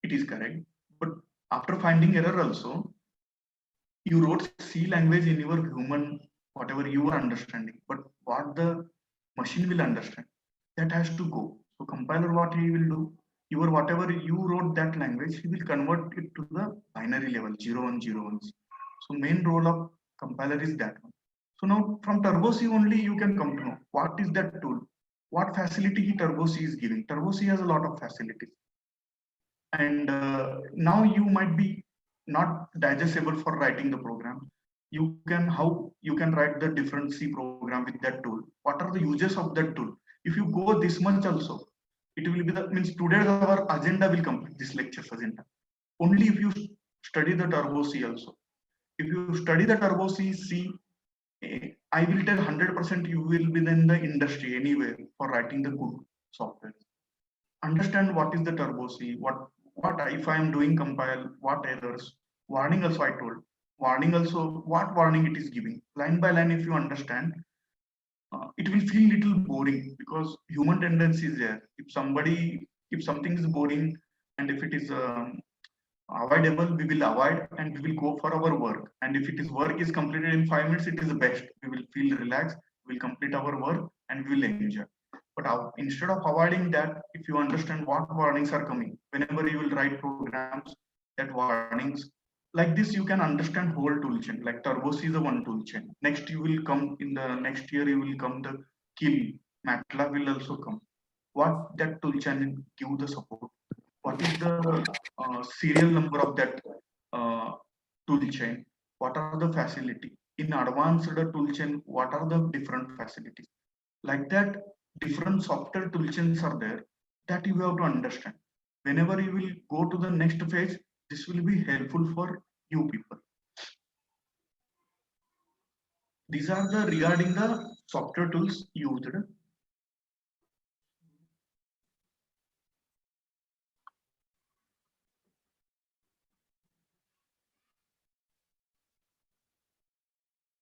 It is correct. But after finding error also, you wrote C language in your human, whatever you are understanding, but what the machine will understand, that has to go. So compiler what he will do, your whatever you wrote that language, he will convert it to the binary level, 0 1 0 1. So main role of compiler is that one. So now from Turbo C only you can come to know what is that tool, what facility Turbo C is giving. Turbo C has a lot of facilities, and now you might be not digestible for writing the program. how you can write the different C program with that tool. What are the uses of that tool? If you go this much also, it will be the means today our agenda will complete this lecture's agenda. Only if you study the Turbo C also. If you study the Turbo C, I will tell 100% you will be in the industry anywhere for writing the good software. Understand what is the Turbo C, what if I am doing compile, what errors, warning also I told, warning also, what warning it is giving. Line by line, if you understand, it will feel little boring because human tendency is there. If something is boring and if it is avoidable, we will avoid and we will go for our work. And if it is work is completed in 5 minutes, it is the best. We will feel relaxed, we will complete our work and we will enjoy. But instead of avoiding that, if you understand what warnings are coming, whenever you will write programs, that warnings, like this, you can understand whole tool chain. Like Turbo C is the one tool chain. Next, you will come in the next year, you will come the Kill. MATLAB will also come. What that tool chain give the support? What is the serial number of that tool chain? What are the facility? In advanced tool chain, what are the different facilities? Like that, different software tool chains are there that you have to understand. Whenever you will go to the next phase, this will be helpful for you people. These are the regarding the software tools used.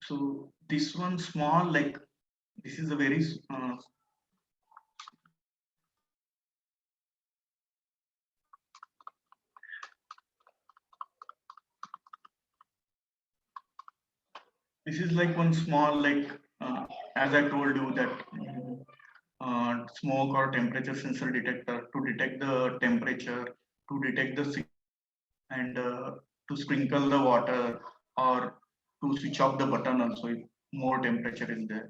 So this one small, like this is a very this is like one small, like as I told you that smoke or temperature sensor detector to detect the temperature, to detect the and to sprinkle the water or to switch off the button also if more temperature is there.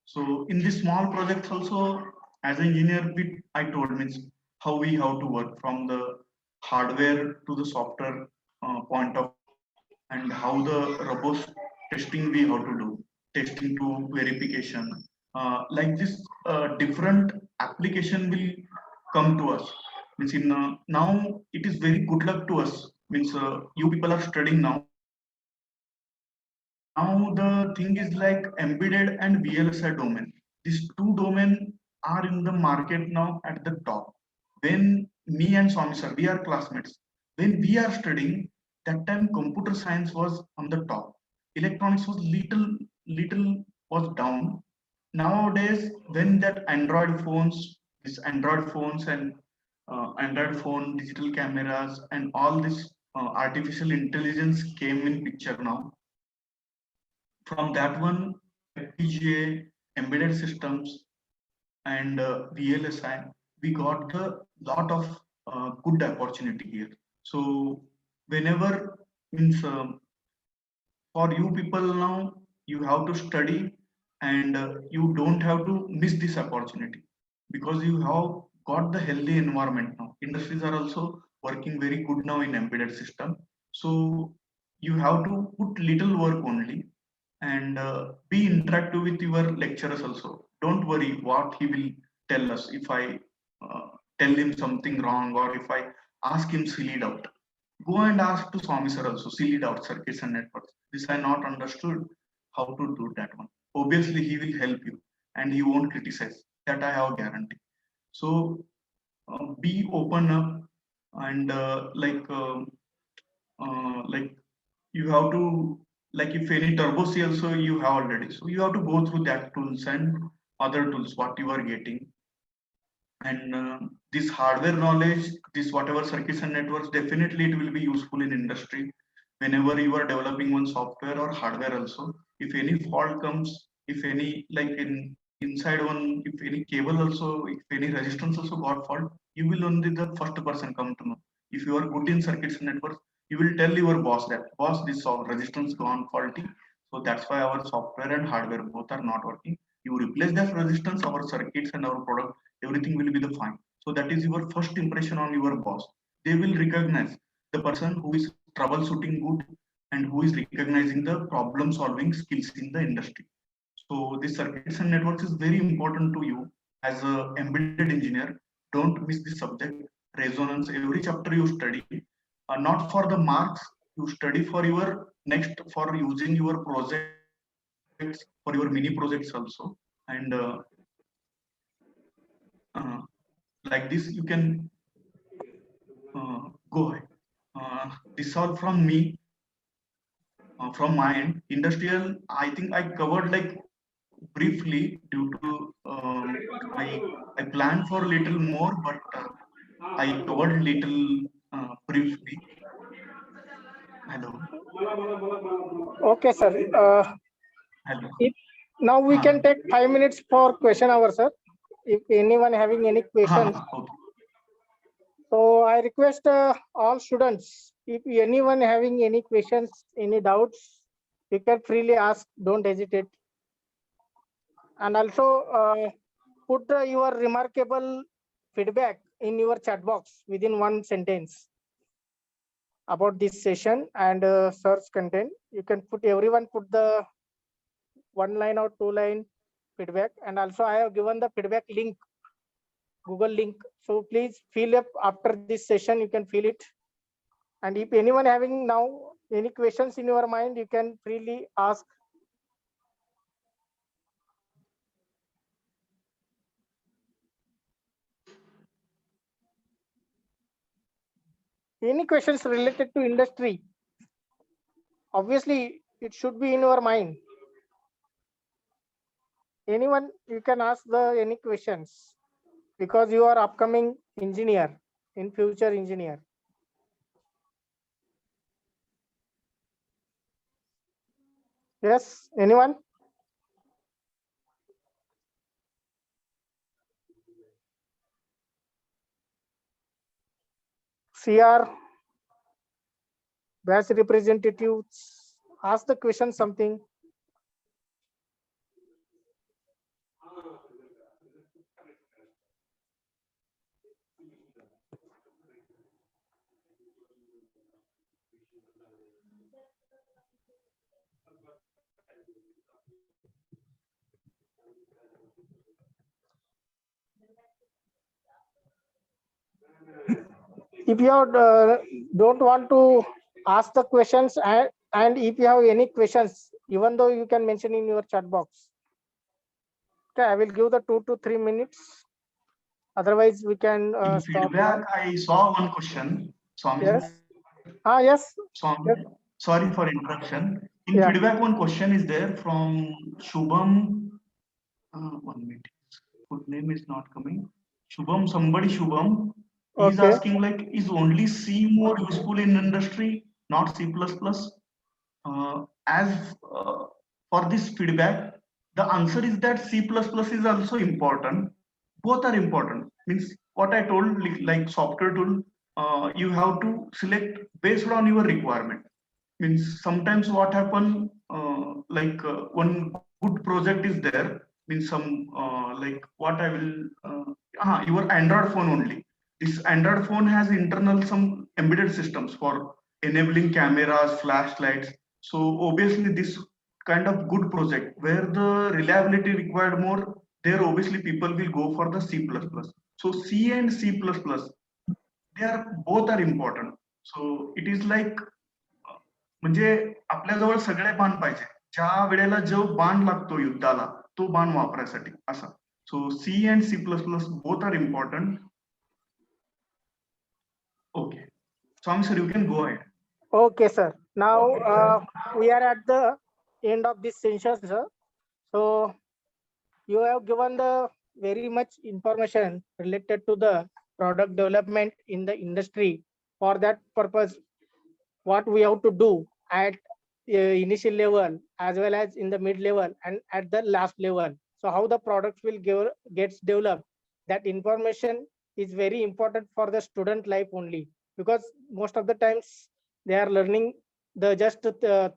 So in this small projects also, as an engineer, I told means how we have to work from the hardware to the software point of, and how the robust testing we have to do, testing to verification. Like this, different application will come to us. Means in now it is very good luck to us. Means you people are studying now. Now the thing is like embedded and VLSI domain. These two domain are in the market now at the top. When me and Swami sir, we are classmates. When we are studying, that time computer science was on the top. Electronics was little was down. Nowadays, when that Android phones, this Android phones and Android phone, digital cameras, and all this artificial intelligence came in picture now. From that one, FPGA, embedded systems, and VLSI, we got the lot of good opportunity here. So whenever means for you people now, you have to study and you don't have to miss this opportunity because you have got the healthy environment now. Industries are also working very good now in embedded system. So you have to put little work only and be interactive with your lecturers also. Don't worry what he will tell us if I tell him something wrong or if I ask him silly doubt. Go and ask to Swami sir also, silly doubt, circuits and networks. This I not understood how to do that one. Obviously he will help you and he won't criticize. That I have guarantee. So be open up and like you have to, like if any Turbo C also you have already, so you have to go through that tools and other tools what you are getting. And this hardware knowledge, this whatever circuits and networks, definitely it will be useful in industry whenever you are developing one software or hardware also. If any fault comes, if any like in inside one, if any cable also, if any resistance also got fault, you will only the first person come to know. If you are good in circuits and networks, you will tell your boss that boss, this resistance gone faulty, so that's why our software and hardware both are not working. You replace that resistance, our circuits and our product, everything will be the fine. So that is your first impression on your boss. They will recognize the person who is troubleshooting good and who is recognizing the problem solving skills in the industry. So this circuits and networks is very important to you as a embedded engineer. Don't miss this subject. Resonance, every chapter you study, not for the marks, you study for your next, for using your projects, for your mini projects also. And like this, you can go ahead. This all from me, from my end. Industrial, I think I covered like briefly due to I planned for little more, but I covered little briefly. Hello, Okay, sir. hello. Now we Ah. can take 5 minutes for question hour, sir. If anyone having any questions, Okay. so I request all students, if anyone having any questions, any doubts, you can freely ask, don't hesitate. And also put your remarkable feedback in your chat box within one sentence about this session and sir's content. You can put, everyone put the 1 line or 2 line feedback. And also I have given the feedback link, Google link. So please fill up after this session, you can fill it. And if anyone having now any questions in your mind, you can freely ask. Any questions related to industry? Obviously, it should be in your mind. Anyone, you can ask the any questions because you are upcoming engineer, in future engineer. Yes, anyone? CR, batch representatives, ask the question something. If you don't want to ask the questions, and if you have any questions, even though you can mention in your chat box. Okay, I will give the 2 to 3 minutes. Otherwise, we can In stop feedback, now. I saw one question. Swami, Yes. Yes. Swami, Yes. sorry for interruption. In Yeah. feedback, one question is there from Shubham. 1 minute. Full name is not coming. Shubham, somebody Shubham. He's Okay. asking like, is only C more useful in industry, not C++? As for this feedback, the answer is that C++ is also important. Both are important. Means what I told, like software tool, you have to select based on your requirement. Means sometimes what happen, one good project is there. Means some like what I will, your Android phone only. This Android phone has internal some embedded systems for enabling cameras, flashlights. So obviously this kind of good project where the reliability required more, there obviously people will go for the C++. So C and C++, they are both are important. So it is like म्हणजे आपल्याजवळ सगळे बाण पाहिजे. ज्या वेळेला जो बाण लागतो युद्धाला तो बाण वापरायसाठी असा. So C and C plus plus both are important. Okay. Swami sir, you can go ahead. Okay, sir. Now we are at the end of this session, sir. So you have given the very much information related to the product development in the industry. For that purpose, what we have to do at initial level as well as in the mid level and at the last level. So how the product will gets developed, that information is very important for the student life only, because most of the times they are learning the just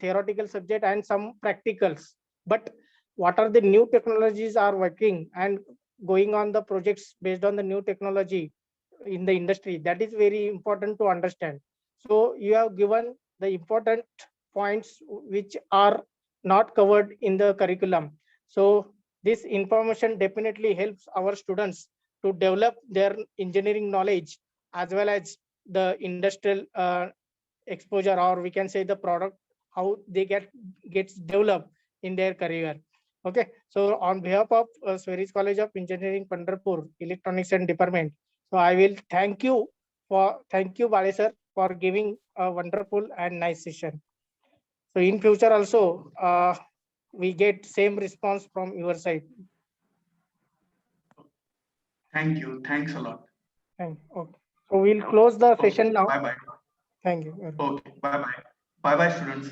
theoretical subject and some practicals, but what are the new technologies are working and going on the projects based on the new technology in the industry, that is very important to understand. So you have given the important points which are not covered in the curriculum. So this information definitely helps our students to develop their engineering knowledge as well as the industrial exposure, or we can say the product, how they gets developed in their career. Okay, so on behalf of Sweris College of Engineering, Pandharpur, Electronics and Department, so I will thank you Bale sir, for giving a wonderful and nice session. So in future also, we get same response from your side. Thank you. Thanks a lot. Thank you. Okay. So we'll close the session now. Bye bye. Thank you. Okay. Bye bye. Bye bye, students.